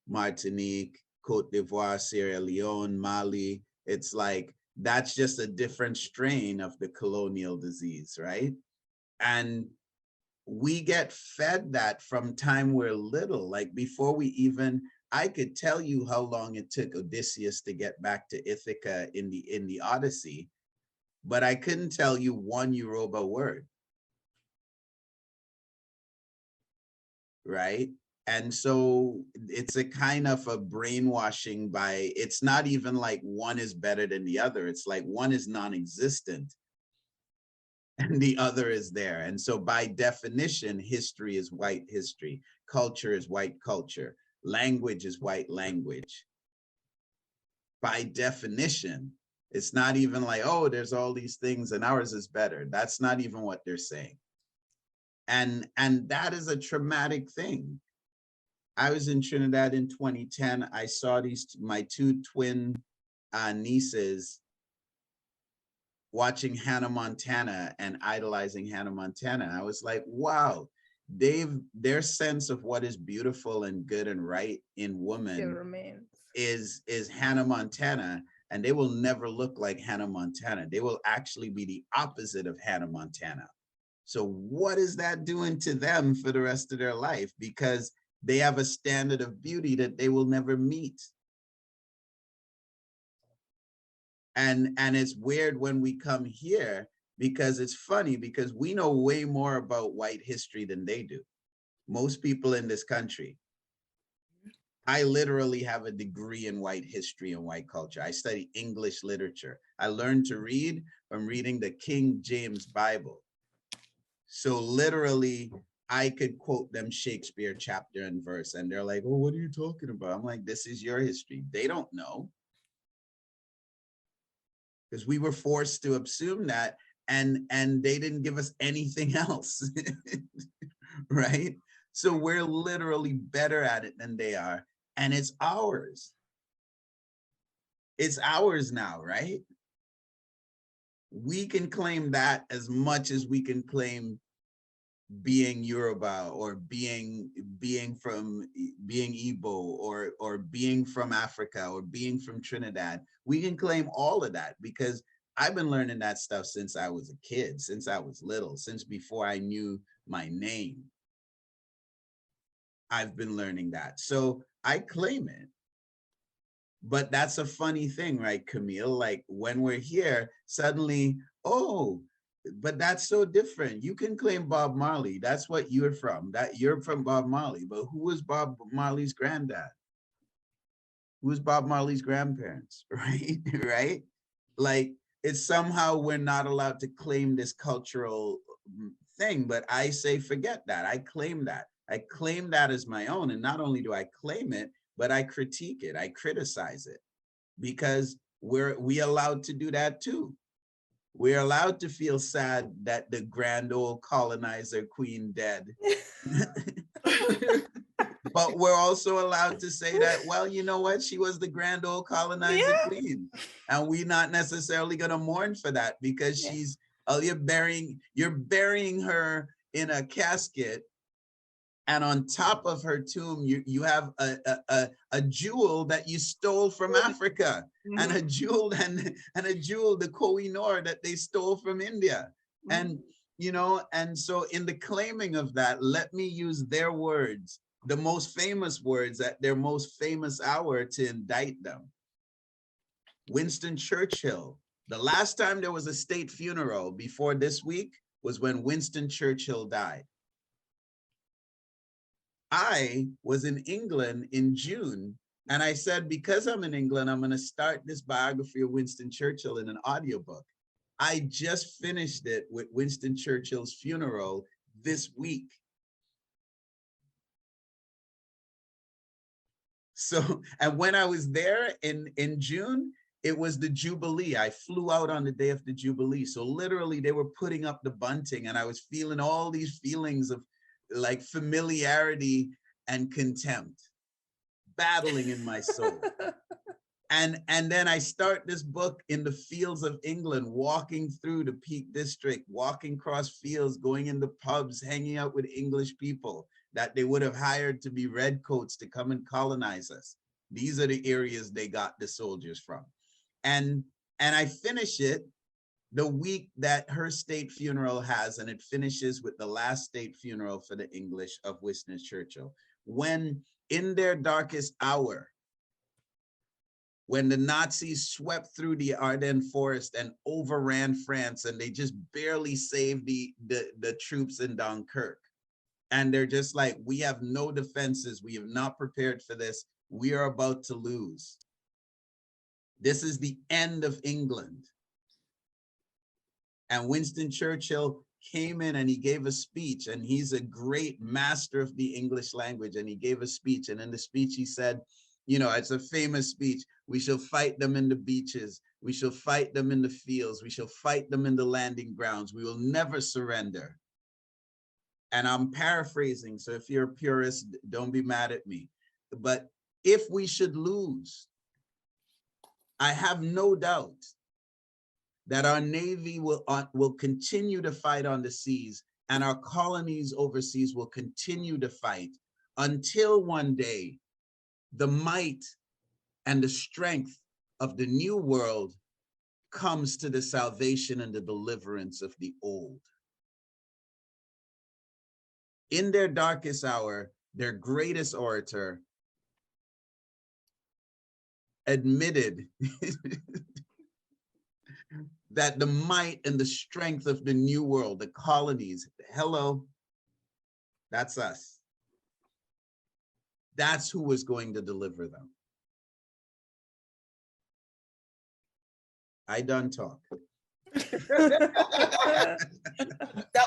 Martinique, Cote d'Ivoire, Sierra Leone, Mali, it's like, that's just a different strain of the colonial disease, right? And we get fed that from time we're little. Like before I could tell you how long it took Odysseus to get back to Ithaca in the Odyssey, but I couldn't tell you one Yoruba word, right? And so it's a kind of a brainwashing it's not even like one is better than the other. It's like one is non-existent and the other is there. And so by definition, history is white history, culture is white culture, language is white language. By definition, it's not even like, oh, there's all these things and ours is better. That's not even what they're saying. And that is a traumatic thing. I was in Trinidad in 2010. I saw my two twin nieces watching Hannah Montana and idolizing Hannah Montana. I was like, wow, their sense of what is beautiful and good and right in woman is Hannah Montana, and they will never look like Hannah Montana. They will actually be the opposite of Hannah Montana. So what is that doing to them for the rest of their life? Because they have a standard of beauty that they will never meet. And it's weird when we come here, because it's funny, because we know way more about white history than they do. Most people in this country. I literally have a degree in white history and white culture. I study English literature. I learned to read from reading the King James Bible. So literally, I could quote them Shakespeare chapter and verse, and they're like, oh, what are you talking about? I'm like, this is your history. They don't know. Because we were forced to assume that, and they didn't give us anything else, right? So we're literally better at it than they are, and it's ours. It's ours now, right? We can claim that as much as we can claim being Yoruba or being Igbo or being from Africa or being from Trinidad. We can claim all of that, because I've been learning that stuff since I was a kid, since I was little, since before I knew my name. I've been learning that. So I claim it. But that's a funny thing, right, Camille? Like when we're here, suddenly, oh, but that's so different. You can claim Bob Marley. That's what you're from. That you're from Bob Marley. But who was Bob Marley's granddad? Who was Bob Marley's grandparents? Right? Right? Like it's somehow we're not allowed to claim this cultural thing, but I say, forget that. I claim that. I claim that as my own. And not only do I claim it, but I critique it. I criticize it, because we allowed to do that too. We're allowed to feel sad that the grand old colonizer queen dead. But we're also allowed to say that, well, you know what? She was the grand old colonizer queen. And we're not necessarily going to mourn for that, because she's, you're burying her in a casket. And on top of her tomb, you have a jewel that you stole from Africa, and a jewel and a jewel, the Koh-i-Noor, that they stole from India. And, you know, and so in the claiming of that, let me use their words, the most famous words at their most famous hour, to indict them. Winston Churchill. The last time there was a state funeral before this week was when Winston Churchill died. I was in England in June, and I said, because I'm in England, I'm going to start this biography of Winston Churchill in an audiobook. I just finished it with Winston Churchill's funeral this week. So, and when I was there in June, it was the Jubilee. I flew out on the day of the Jubilee. So literally they were putting up the bunting, and I was feeling all these feelings of like familiarity and contempt battling in my soul. And then I start this book in the fields of England, walking through the Peak District, walking across fields, going into pubs, hanging out with English people that they would have hired to be redcoats to come and colonize us. These are the areas they got the soldiers from. And I finish it the week that her state funeral has, and it finishes with the last state funeral for the English of Winston Churchill. When in their darkest hour, when the Nazis swept through the Ardennes forest and overran France, and they just barely saved the troops in Dunkirk. And they're just like, we have no defenses. We have not prepared for this. We are about to lose. This is the end of England. And Winston Churchill came in and he gave a speech, and he's a great master of the English language. And he gave a speech, and in the speech he said, you know, it's a famous speech. We shall fight them in the beaches. We shall fight them in the fields. We shall fight them in the landing grounds. We will never surrender. And I'm paraphrasing, so if you're a purist, don't be mad at me. But if we should lose, I have no doubt that our Navy will continue to fight on the seas, and our colonies overseas will continue to fight until one day the might and the strength of the new world comes to the salvation and the deliverance of the old. In their darkest hour, their greatest orator admitted that the might and the strength of the new world, the colonies, hello, that's us. That's who was going to deliver them. I done talk. That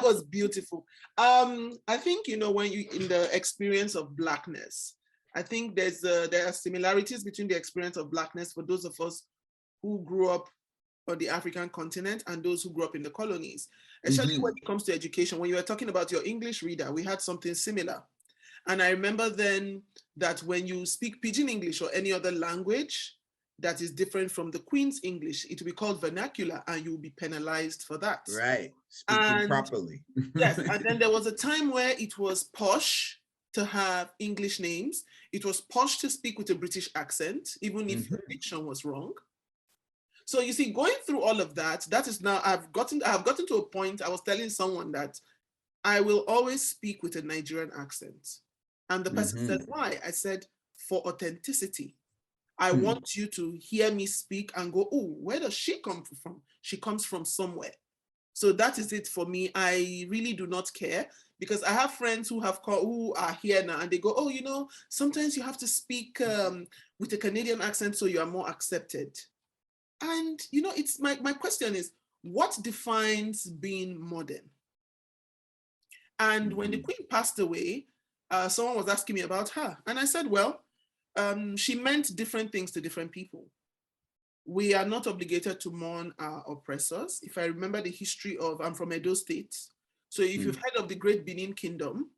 was beautiful. I think, you know, when you in the experience of Blackness, I think there are similarities between the experience of Blackness for those of us who grew up on the African continent and those who grew up in the colonies, especially when it comes to education. When you were talking about your English reader, we had something similar. And I remember then that when you speak Pidgin English or any other language that is different from the Queen's English, it will be called vernacular, and you will be penalized for that. Right, speaking properly. Yes, and then there was a time where it was posh to have English names. It was posh to speak with a British accent, even if your diction was wrong. So you see, going through all of that, that is now, I've gotten to a point, I was telling someone that I will always speak with a Nigerian accent. And the person said, why? I said, for authenticity. I want you to hear me speak and go, oh, where does she come from? She comes from somewhere. So that is it for me. I really do not care, because I have friends who are here now, and they go, oh, you know, sometimes you have to speak with a Canadian accent so you are more accepted. And, you know, it's my question is, what defines being modern? And when the Queen passed away, someone was asking me about her. And I said, well, she meant different things to different people. We are not obligated to mourn our oppressors. If I remember the history of, I'm from Edo State. So if you've heard of the Great Benin Kingdom,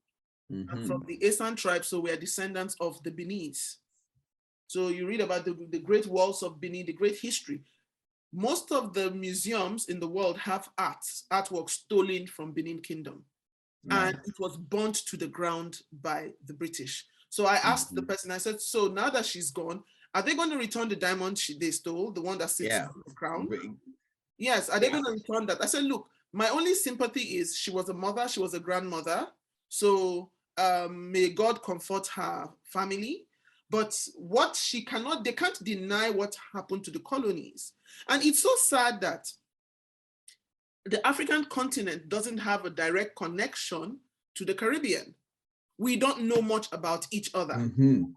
I'm from the Esan tribe, so we are descendants of the Beninese. So you read about the great walls of Benin, the great history. Most of the museums in the world have artwork stolen from Benin Kingdom. Right. And it was burnt to the ground by the British. So I asked the person, I said, so now that she's gone, are they going to return the diamond they stole, the one that sits on the crown? Yes, are they going to return that? I said, look, my only sympathy is she was a mother, she was a grandmother. So may God comfort her family. But what she cannot, they can't deny what happened to the colonies. And it's so sad that the African continent doesn't have a direct connection to the Caribbean. We don't know much about each other.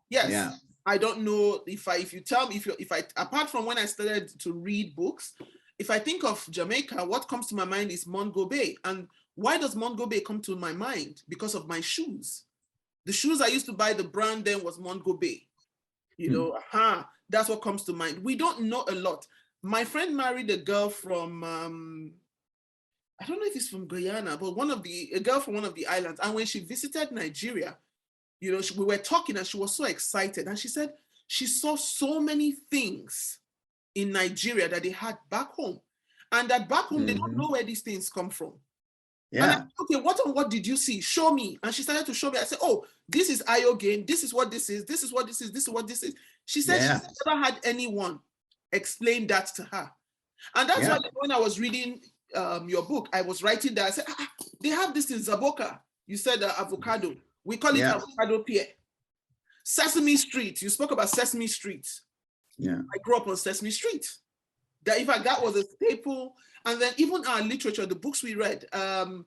Yes, yeah. I don't know if you tell me, if I, apart from when I started to read books, if I think of Jamaica, what comes to my mind is Mongo Bay. And why does Mongo Bay come to my mind? Because of my shoes. The shoes I used to buy, the brand then was Mongo Bay. You know, that's what comes to mind. We don't know a lot. My friend married a girl from, I don't know if it's from Guyana, but a girl from one of the islands. And when she visited Nigeria, you know, we were talking and she was so excited. And she said she saw so many things in Nigeria that they had back home. And that back home, they don't know where these things come from. Yeah. And I said, okay, what did you see? Show me. And she started to show me. I said, oh, this is Iogaine. This is what this is. This is what this is. This is what this is. She said she never had anyone explain that to her. And that's why when I was reading your book, I was writing that. I said, they have this in Zaboka. You said avocado. We call it avocado pear. Sesame Street. You spoke about Sesame Street. Yeah. I grew up on Sesame Street. That, in fact, that was a staple. And then even our literature, the books we read,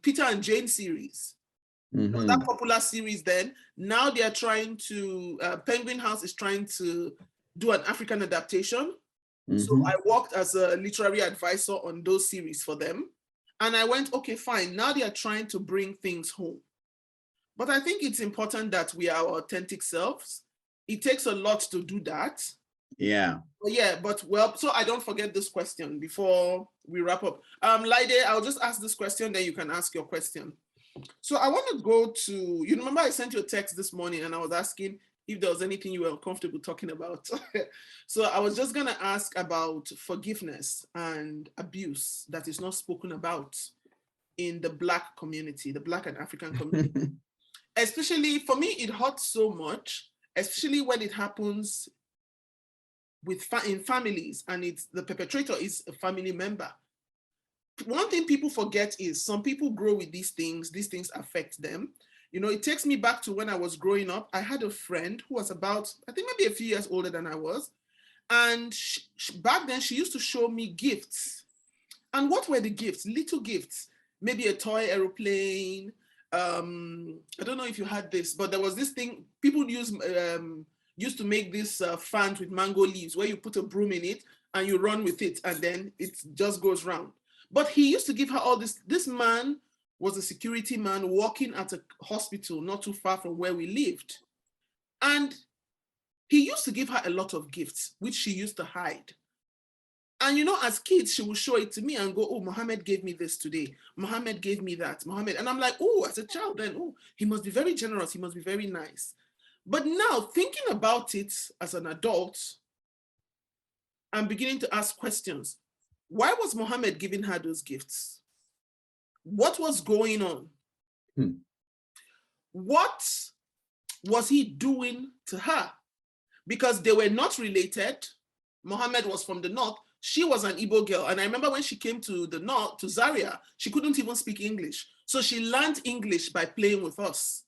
Peter and Jane series. Was that popular series then. Now they are trying to, Penguin House is trying to do an African adaptation. So I worked as a literary advisor on those series for them. And I went, okay, fine. Now they are trying to bring things home. But I think it's important that we are our authentic selves. It takes a lot to do that. Yeah. But well, so I don't forget this question before we wrap up. Laide, I'll just ask this question, then you can ask your question. So I want to go to, you remember I sent you a text this morning and I was asking if there was anything you were uncomfortable talking about. So I was just going to ask about forgiveness and abuse that is not spoken about in the Black community, the Black and African community. Especially for me, it hurts so much, especially when it happens in families and the perpetrator is a family member. One thing people forget is some people grow with these things affect them. You know, it takes me back to when I was growing up. I had a friend who was about, I think maybe a few years older than I was. And back then she used to show me gifts. And what were the gifts? Little gifts, maybe a toy aeroplane. I don't know if you had this, but there was this thing people used to make these fans with mango leaves where you put a broom in it and you run with it and then it just goes round. But he used to give her all this. This man was a security man working at a hospital not too far from where we lived. And he used to give her a lot of gifts, which she used to hide. And you know, as kids, she would show it to me and go, oh, Mohammed gave me this today. Mohammed gave me that. Mohammed. And I'm like, oh, as a child then, oh, he must be very generous. He must be very nice. But now thinking about it as an adult, I'm beginning to ask questions. Why was Mohammed giving her those gifts? What was going on? What was he doing to her? Because they were not related. Mohammed was from the north. She was an Igbo girl. And I remember when she came to the north, to Zaria, she couldn't even speak English. So she learned English by playing with us.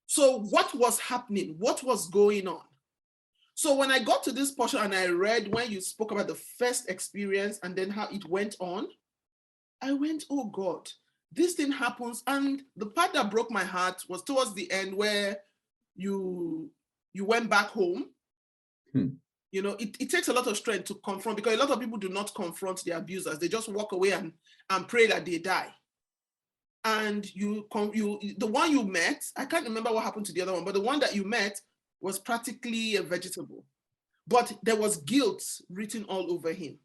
So what was happening? What was going on? So when I got to this portion and I read when you spoke about the first experience and then how it went on, I went, oh God, this thing happens. And the part that broke my heart was towards the end where you went back home You know, it takes a lot of strength to confront, because a lot of people do not confront their abusers. They just walk away and pray that they die. And the one you met, I can't remember what happened to the other one, but the one that you met was practically a vegetable. But there was guilt written all over him.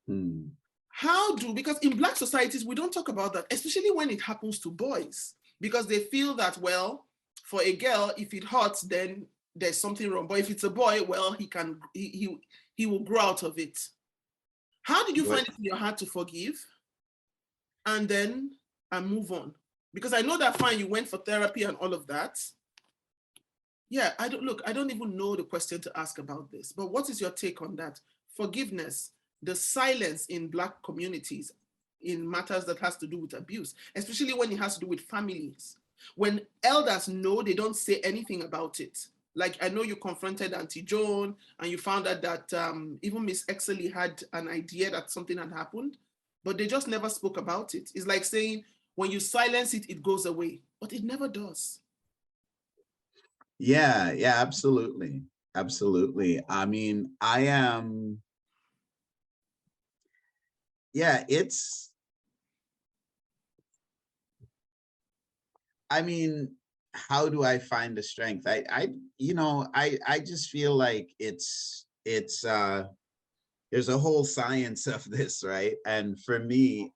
Because in Black societies, we don't talk about that, especially when it happens to boys, because they feel that, well, for a girl, if it hurts, then there's something wrong. But if it's a boy, well, he will grow out of it. How did you find it in your heart to forgive and then move on? Because I know that fine, you went for therapy and all of that. Yeah, I don't even know the question to ask about this, but what is your take on that? Forgiveness, the silence in Black communities in matters that has to do with abuse, especially when it has to do with families. When elders know, they don't say anything about it. Like, I know you confronted Auntie Joan and you found out that even Miss Exley had an idea that something had happened, but they just never spoke about it. It's like saying, when you silence it, it goes away, but it never does. Yeah, absolutely. Absolutely. I mean, how do I find the strength? I just feel like it's there's a whole science of this, right? And for me,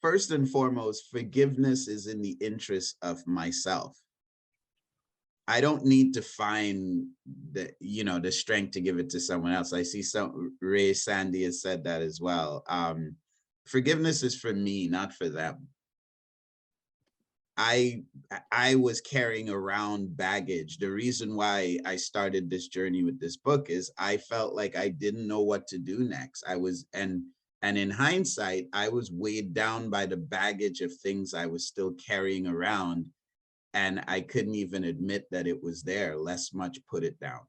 first and foremost, forgiveness is in the interest of myself. I don't need to find the strength to give it to someone else. I see Ray Sandy has said that as well. Forgiveness is for me, not for them. I was carrying around baggage. The reason why I started this journey with this book is I felt like I didn't know what to do next. And in hindsight, I was weighed down by the baggage of things I was still carrying around. And I couldn't even admit that it was there, less much put it down.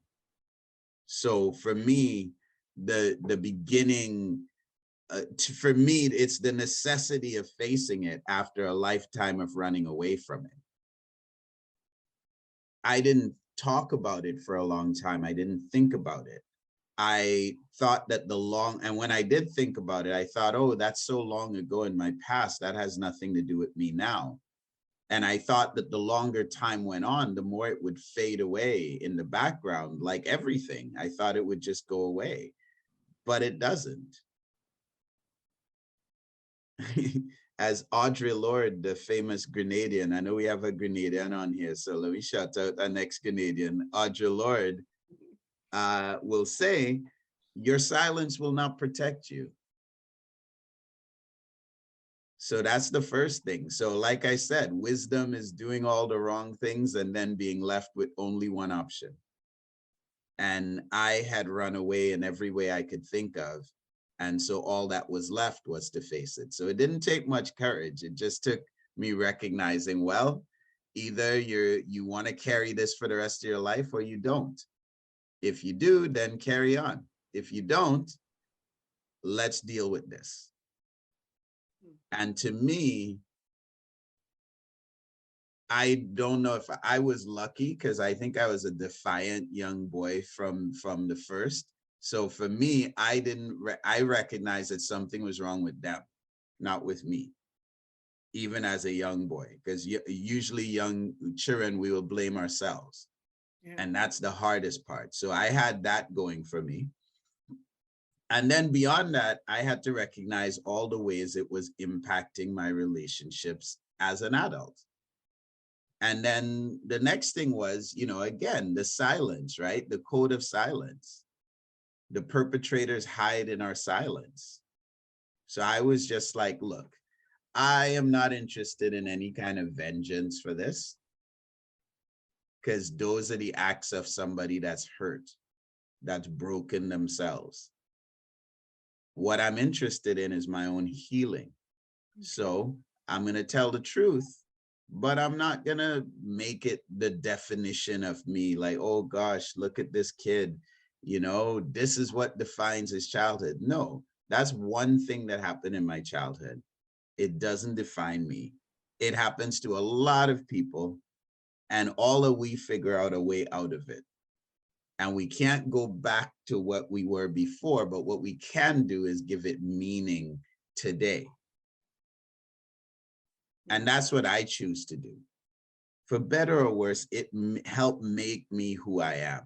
So for me, the beginning, for me, it's the necessity of facing it after a lifetime of running away from it. I didn't talk about it for a long time. I didn't think about it. I thought that and when I did think about it, I thought, oh, that's so long ago in my past, that has nothing to do with me now. And I thought that the longer time went on, the more it would fade away in the background, like everything. I thought it would just go away, but it doesn't. As Audre Lorde, the famous Grenadian, I know we have a Grenadian on here, so let me shout out our next Grenadian. Audre Lorde will say, your silence will not protect you. So that's the first thing. So like I said, wisdom is doing all the wrong things and then being left with only one option. And I had run away in every way I could think of. And so all that was left was to face it. So it didn't take much courage. It just took me recognizing, well, either you want to carry this for the rest of your life or you don't. If you do, then carry on. If you don't, let's deal with this. And to me, I don't know if I was lucky, because I think I was a defiant young boy from the first. So for me, I recognized that something was wrong with them, not with me, even as a young boy, because usually young children, we will blame ourselves. Yeah. And that's the hardest part. So I had that going for me. And then beyond that, I had to recognize all the ways it was impacting my relationships as an adult. And then the next thing was, again, the silence, right? The code of silence. The perpetrators hide in our silence. So I was just like, look, I am not interested in any kind of vengeance for this, because those are the acts of somebody that's hurt, that's broken themselves. What I'm interested in is my own healing. So I'm going to tell the truth, but I'm not going to make it the definition of me, like, oh gosh, look at this kid, this is what defines his childhood. No, that's one thing that happened in my childhood. It doesn't define me. It happens to a lot of people, and all of we figure out a way out of it. And we can't go back to what we were before, but what we can do is give it meaning today. And that's what I choose to do. For better or worse, it helped make me who I am.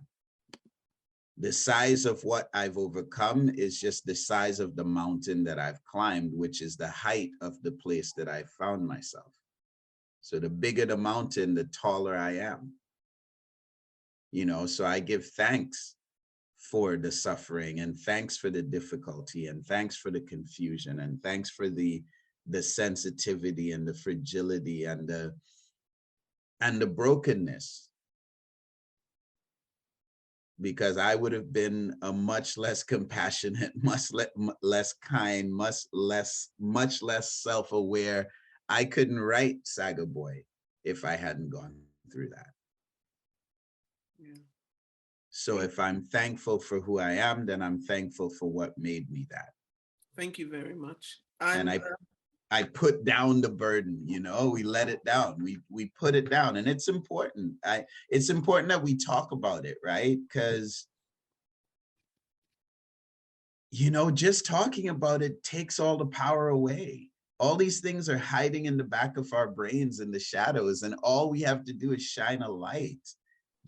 The size of what I've overcome is just the size of the mountain that I've climbed, which is the height of the place that I found myself. So the bigger the mountain, the taller I am. You know, so I give thanks for the suffering, and thanks for the difficulty, and thanks for the confusion, and thanks for the sensitivity and the fragility and the brokenness. Because I would have been a much less compassionate, much less kind, much less self-aware. I couldn't write Saga Boy if I hadn't gone through that. Yeah. So if I'm thankful for who I am, then I'm thankful for what made me that. Thank you very much. And I put down the burden, you know, we let it down. We put it down, and it's important. It's important that we talk about it, right? Because, you know, just talking about it takes all the power away. All these things are hiding in the back of our brains in the shadows, and all we have to do is shine a light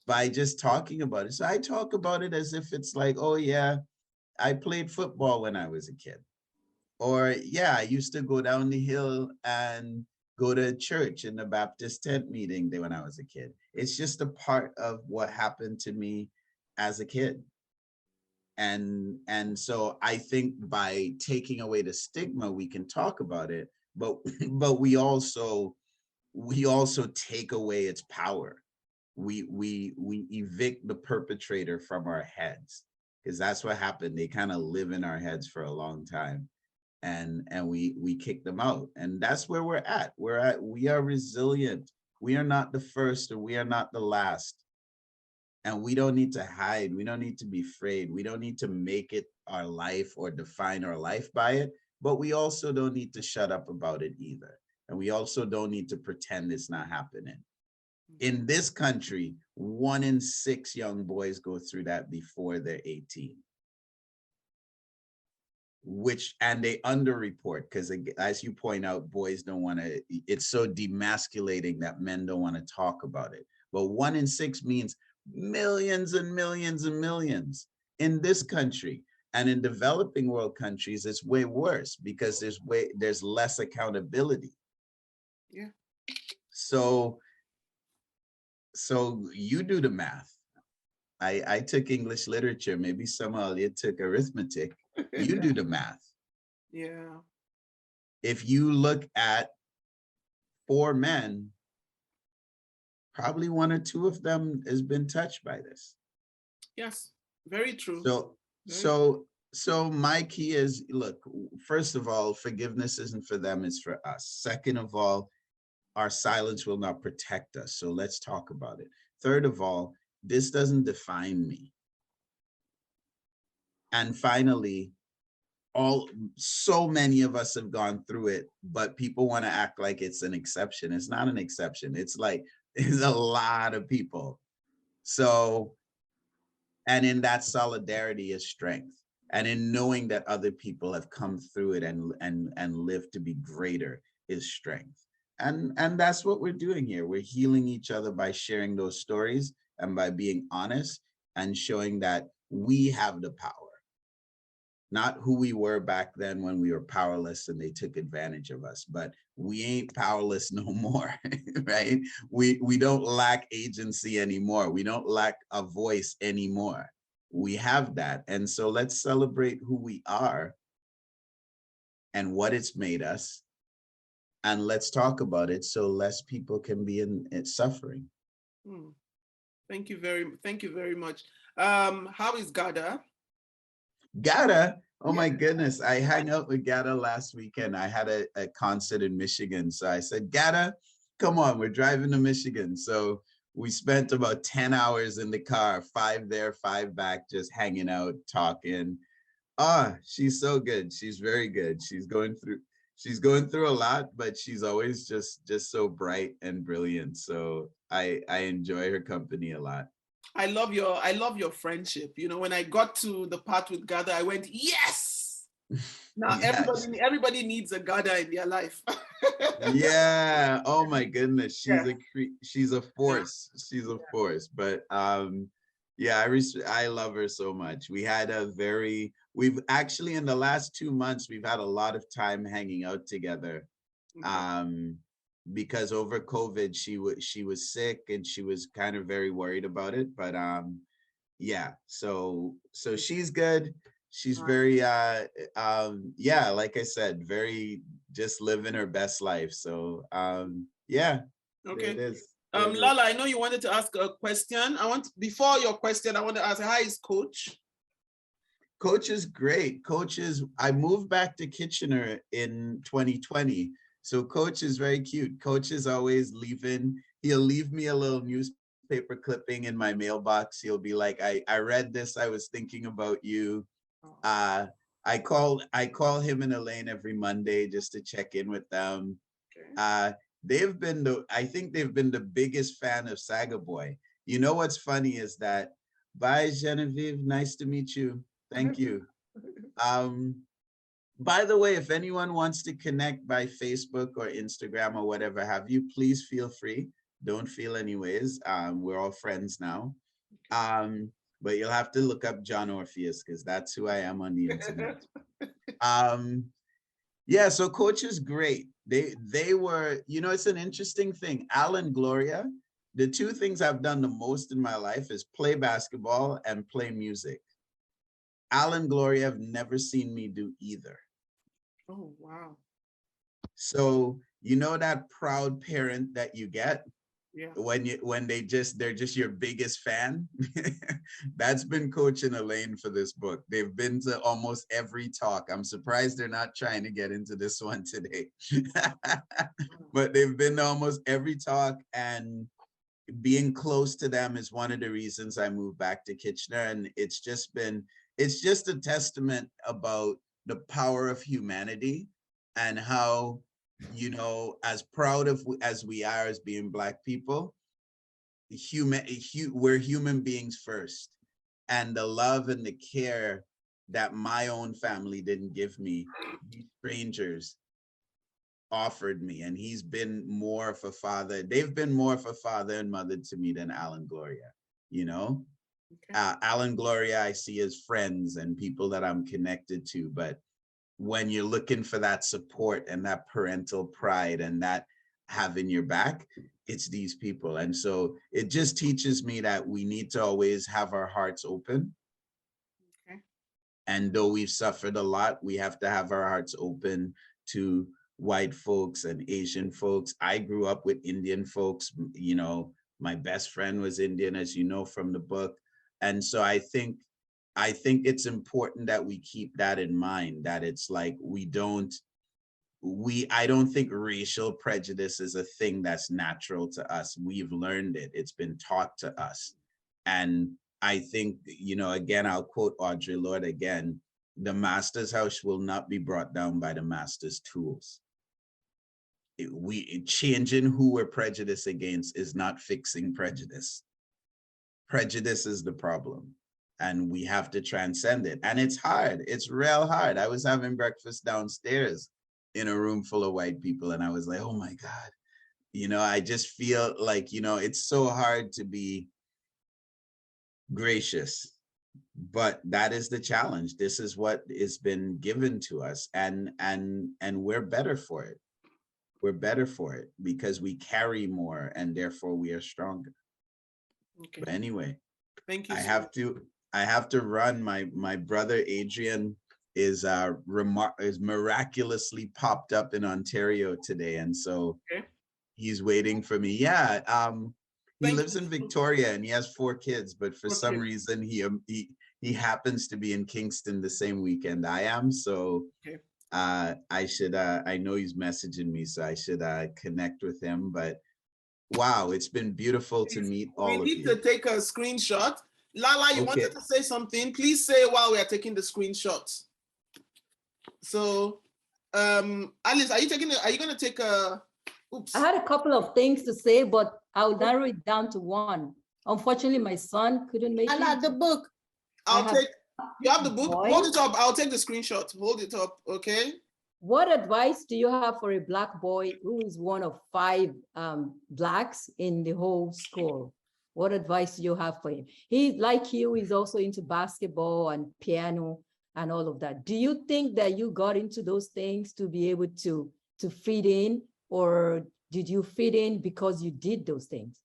by just talking about it. So I talk about it as if it's like, oh yeah, I played football when I was a kid. Or yeah, I used to go down the hill and go to church in the Baptist tent meeting when I was a kid. It's just a part of what happened to me as a kid. And so I think by taking away the stigma, we can talk about it, but we also take away its power. We evict the perpetrator from our heads, because that's what happened. They kind of live in our heads for a long time. And we kick them out. And that's where we're at. We are resilient. We are not the first, and we are not the last. And we don't need to hide. We don't need to be afraid. We don't need to make it our life or define our life by it. But we also don't need to shut up about it either. And we also don't need to pretend it's not happening. In this country, 1 in 6 young boys go through that before they're 18. And they underreport, because as you point out, boys don't want to, it's so demasculating that men don't want to talk about it. But 1 in 6 means millions and millions and millions in this country. And in developing world countries, it's way worse, because there's less accountability. Yeah. So you do the math. I took English literature, maybe some of you took arithmetic. You do the math. Yeah. If you look at 4 men, probably 1 or 2 of them has been touched by this. Yes, very true. So my key is, look, first of all, forgiveness isn't for them, it's for us. Second of all, our silence will not protect us. So let's talk about it. Third of all, this doesn't define me. And finally, so many of us have gone through it, but people want to act like it's an exception. It's not an exception. It's like, there's a lot of people. So, and in that solidarity is strength. And in knowing that other people have come through it and lived to be greater is strength. And that's what we're doing here. We're healing each other by sharing those stories and by being honest and showing that we have the power. Not who we were back then when we were powerless and they took advantage of us, but we ain't powerless no more, right? We don't lack agency anymore. We don't lack a voice anymore. We have that. And so let's celebrate who we are and what it's made us. And let's talk about it so less people can be in suffering. Thank you very much. How is Gada? Gada, oh my goodness. I hung out with Gada last weekend. I had a concert in Michigan. So I said, Gada, come on, we're driving to Michigan. So we spent about 10 hours in the car, 5 there, 5 back, just hanging out, talking. She's so good. She's very good. She's going through, she's going through a lot, but she's always just so bright and brilliant. So I enjoy her company a lot. I love your friendship. You know, when I got to the part with Gada, I went, yes. Now Yeah. everybody needs a Gada in their life. Yeah. Oh my goodness. She's Yeah. she's a force. She's a force. But yeah, I love her so much. We've actually in the last 2 months, we've had a lot of time hanging out together. Okay. Because over COVID, she was sick and she was kind of very worried about it. But yeah, so she's good. She's very yeah, like I said, very just living her best life. So yeah, Okay. there it is. Lala, I know you wanted to ask a question. Before your question, I want to ask, how is Coach? Coach is great. I moved back to Kitchener in 2020. So Coach is very cute. Coach is always he'll leave me a little newspaper clipping in my mailbox. He'll be like, I read this, I was thinking about you. I call him and Elaine every Monday just to check in with them. Okay. I think they've been the biggest fan of Saga Boy. You know what's funny is that, bye Genevieve, nice to meet you. Thank you. By the way, if anyone wants to connect by Facebook or Instagram or whatever have you, please feel free. Don't feel anyways. We're all friends now. But you'll have to look up John Orpheus because that's who I am on the internet. Yeah, so Coach is great. They were, you know, it's an interesting thing. Al and Gloria, the two things I've done the most in my life is play basketball and play music. Al and Gloria have never seen me do either. Oh, wow. So, you know that proud parent that you get? Yeah. When they're just your biggest fan. That's been Coach and Elaine for this book. They've been to almost every talk. I'm surprised they're not trying to get into this one today. But they've been to almost every talk, and being close to them is one of the reasons I moved back to Kitchener. And it's just a testament about the power of humanity and how, you know, as proud as we are as being Black people, we're human beings first. And the love and the care that my own family didn't give me, these strangers offered me. And he's been more of a father. They've been more of a father and mother to me than Al and Gloria, you know? Okay. Al and Gloria, I see as friends and people that I'm connected to. But when you're looking for that support and that parental pride and that having your back, it's these people. And so it just teaches me that we need to always have our hearts open. Okay. And though we've suffered a lot, we have to have our hearts open to white folks and Asian folks. I grew up with Indian folks. You know, my best friend was Indian, as you know from the book. And so I think it's important that we keep that in mind, that it's like I don't think racial prejudice is a thing that's natural to us. We've learned it. It's been taught to us. And I think, you know, again, I'll quote Audre Lorde again, the master's house will not be brought down by the master's tools. Changing who we're prejudiced against is not fixing prejudice. Prejudice is the problem. And we have to transcend it. And it's hard. It's real hard. I was having breakfast downstairs in a room full of white people. And I was like, oh my God, you know, I just feel like, you know, it's so hard to be gracious, but that is the challenge. This is what has been given to us. And we're better for it. We're better for it because we carry more and therefore we are stronger. Okay. But anyway, thank you. I have to run. My brother Adrian is miraculously popped up in Ontario today, and so okay. He's waiting for me. Yeah, he lives in Victoria and he has 4 kids, but for some reason he happens to be in Kingston the same weekend I am. So okay. I know he's messaging me, so I should connect with him. But wow, it's been beautiful to meet all of you. We need to take a screenshot. Lala, you wanted to say something? Please say while we are taking the screenshot. So Alice, are you going to take a, oops. I had a couple of things to say, but I'll narrow it down to one. Unfortunately, my son couldn't make I it. like the book. You have the book? Boy. Hold it up. I'll take the screenshot. Hold it up, okay? What advice do you have for a Black boy who is one of 5 Blacks in the whole school? What advice do you have for him? He, like you, is also into basketball and piano and all of that. Do you think that you got into those things to be able to fit in, or did you fit in because you did those things?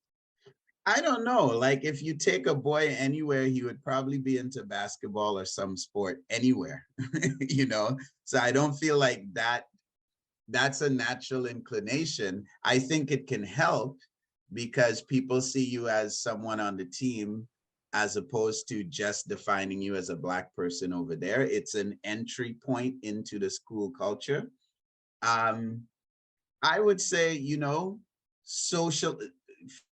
I don't know. Like, if you take a boy anywhere, he would probably be into basketball or some sport anywhere, you know? So I don't feel like that's a natural inclination. I think it can help because people see you as someone on the team as opposed to just defining you as a Black person over there. It's an entry point into the school culture. I would say, you know,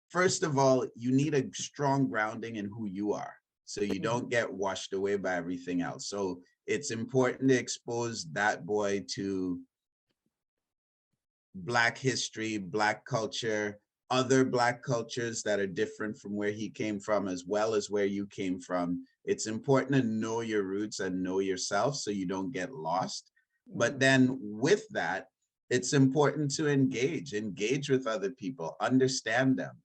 first of all, you need a strong grounding in who you are, so you don't get washed away by everything else. So it's important to expose that boy to Black history, Black culture, other Black cultures that are different from where he came from, as well as where you came from. It's important to know your roots and know yourself so you don't get lost. But then with that, it's important to engage with other people, understand them.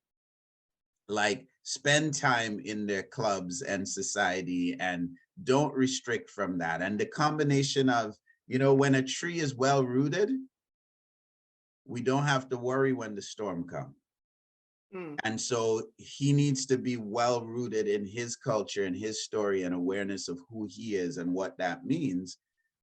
Like, spend time in their clubs and society and don't restrict from that. And the combination of, you know, when a tree is well rooted, we don't have to worry when the storm comes. And so he needs to be well rooted in his culture and his story and awareness of who he is and what that means.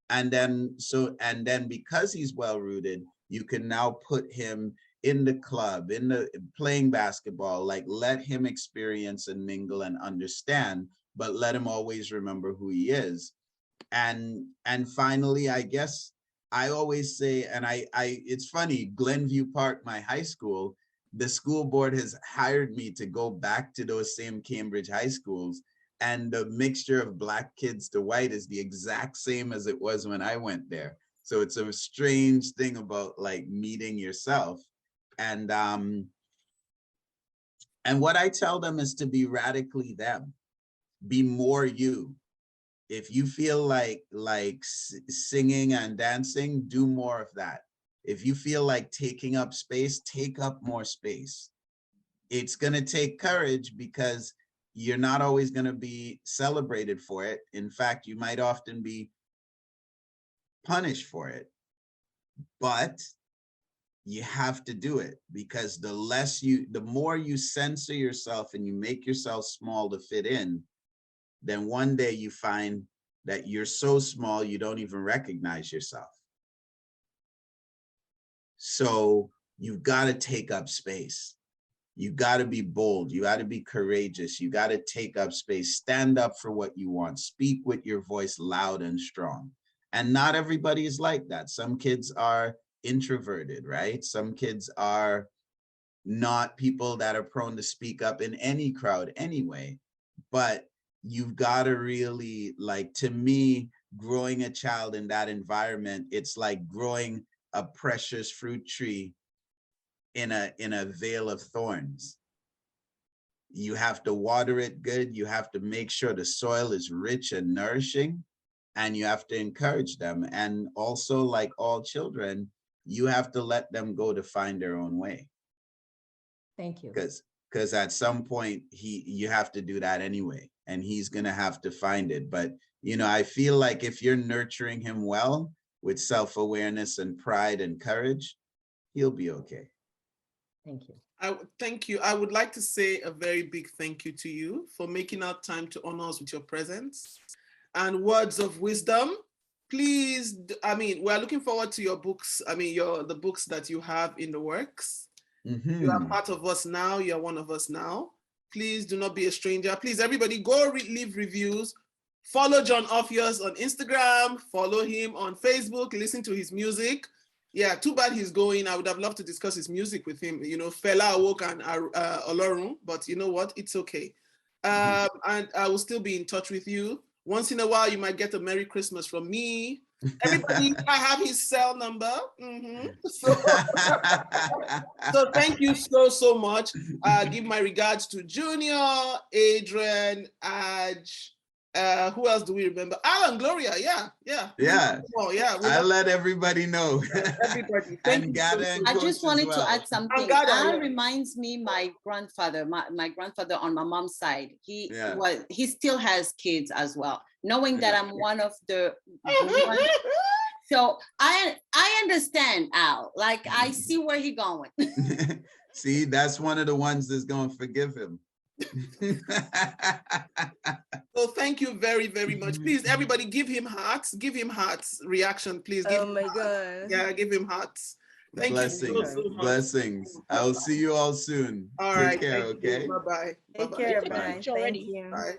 And then because he's well rooted, you can now put him in the club, in the playing basketball, like, let him experience and mingle and understand, but let him always remember who he is. And finally, I guess I always say, and it's funny, Glenview Park, my high school, the school board has hired me to go back to those same Cambridge high schools. And the mixture of Black kids to white is the exact same as it was when I went there. So it's a strange thing about, like, meeting yourself. And what I tell them is to be radically them, be more you. If you feel like singing and dancing, do more of that. If you feel like taking up space, take up more space. It's going to take courage because you're not always going to be celebrated for it. In fact, you might often be punished for it, but you have to do it, because the more you censor yourself and you make yourself small to fit in, then one day you find that you're so small you don't even recognize yourself. So you've got to take up space. You got to be bold. You got to be courageous. You got to take up space. Stand up for what you want. Speak with your voice loud and strong. And not everybody is like that. Some kids are introverted, right? Some kids are not people that are prone to speak up in any crowd anyway. But you've got to really, like, to me, growing a child in that environment, it's like growing a precious fruit tree in a veil of thorns. You have to water it good. You have to make sure the soil is rich and nourishing, and you have to encourage them. And also, like all children, you have to let them go to find their own way. Thank you. Because at some point you have to do that anyway, and he's gonna have to find it. But you know, I feel like if you're nurturing him well with self-awareness and pride and courage, he'll be okay. Thank you. Thank you. I would like to say a very big thank you to you for making out time to honor us with your presence and words of wisdom. Please, I mean, we're looking forward to your books. I mean, the books that you have in the works. You are part of us now. You're one of us now. Please do not be a stranger. Please, everybody, go leave reviews. Follow John Orpheus on Instagram. Follow him on Facebook. Listen to his music. Yeah, too bad he's going. I would have loved to discuss his music with him. You know, Fela Awoke and Olorun. But you know what? It's okay. And I will still be in touch with you. Once in a while, you might get a Merry Christmas from me. Everybody, I have his cell number. So thank you so much. Give my regards to Junior, Adrian, Aj. Who else do we remember? Alan, Gloria, yeah. Oh, yeah. I'll let everybody know. Everybody. And Gada and I just wanted Coach as well. to add something. Gada, Al yeah. reminds me my grandfather, my grandfather on my mom's side. He Yeah. he still has kids as well. Knowing that I'm one of the so I understand Al. Like I see where he going. See, that's one of the ones that's gonna forgive him. So thank you very much. Please, everybody, give him hearts. Give him hearts. Reaction, please. Give Oh my God. Yeah, give him hearts. Thank blessings, you so much. blessings. I'll see you all soon. All Take right. care, okay? Bye-bye. Take Bye-bye. care. Bye. Bye. Already. Thank you. Bye.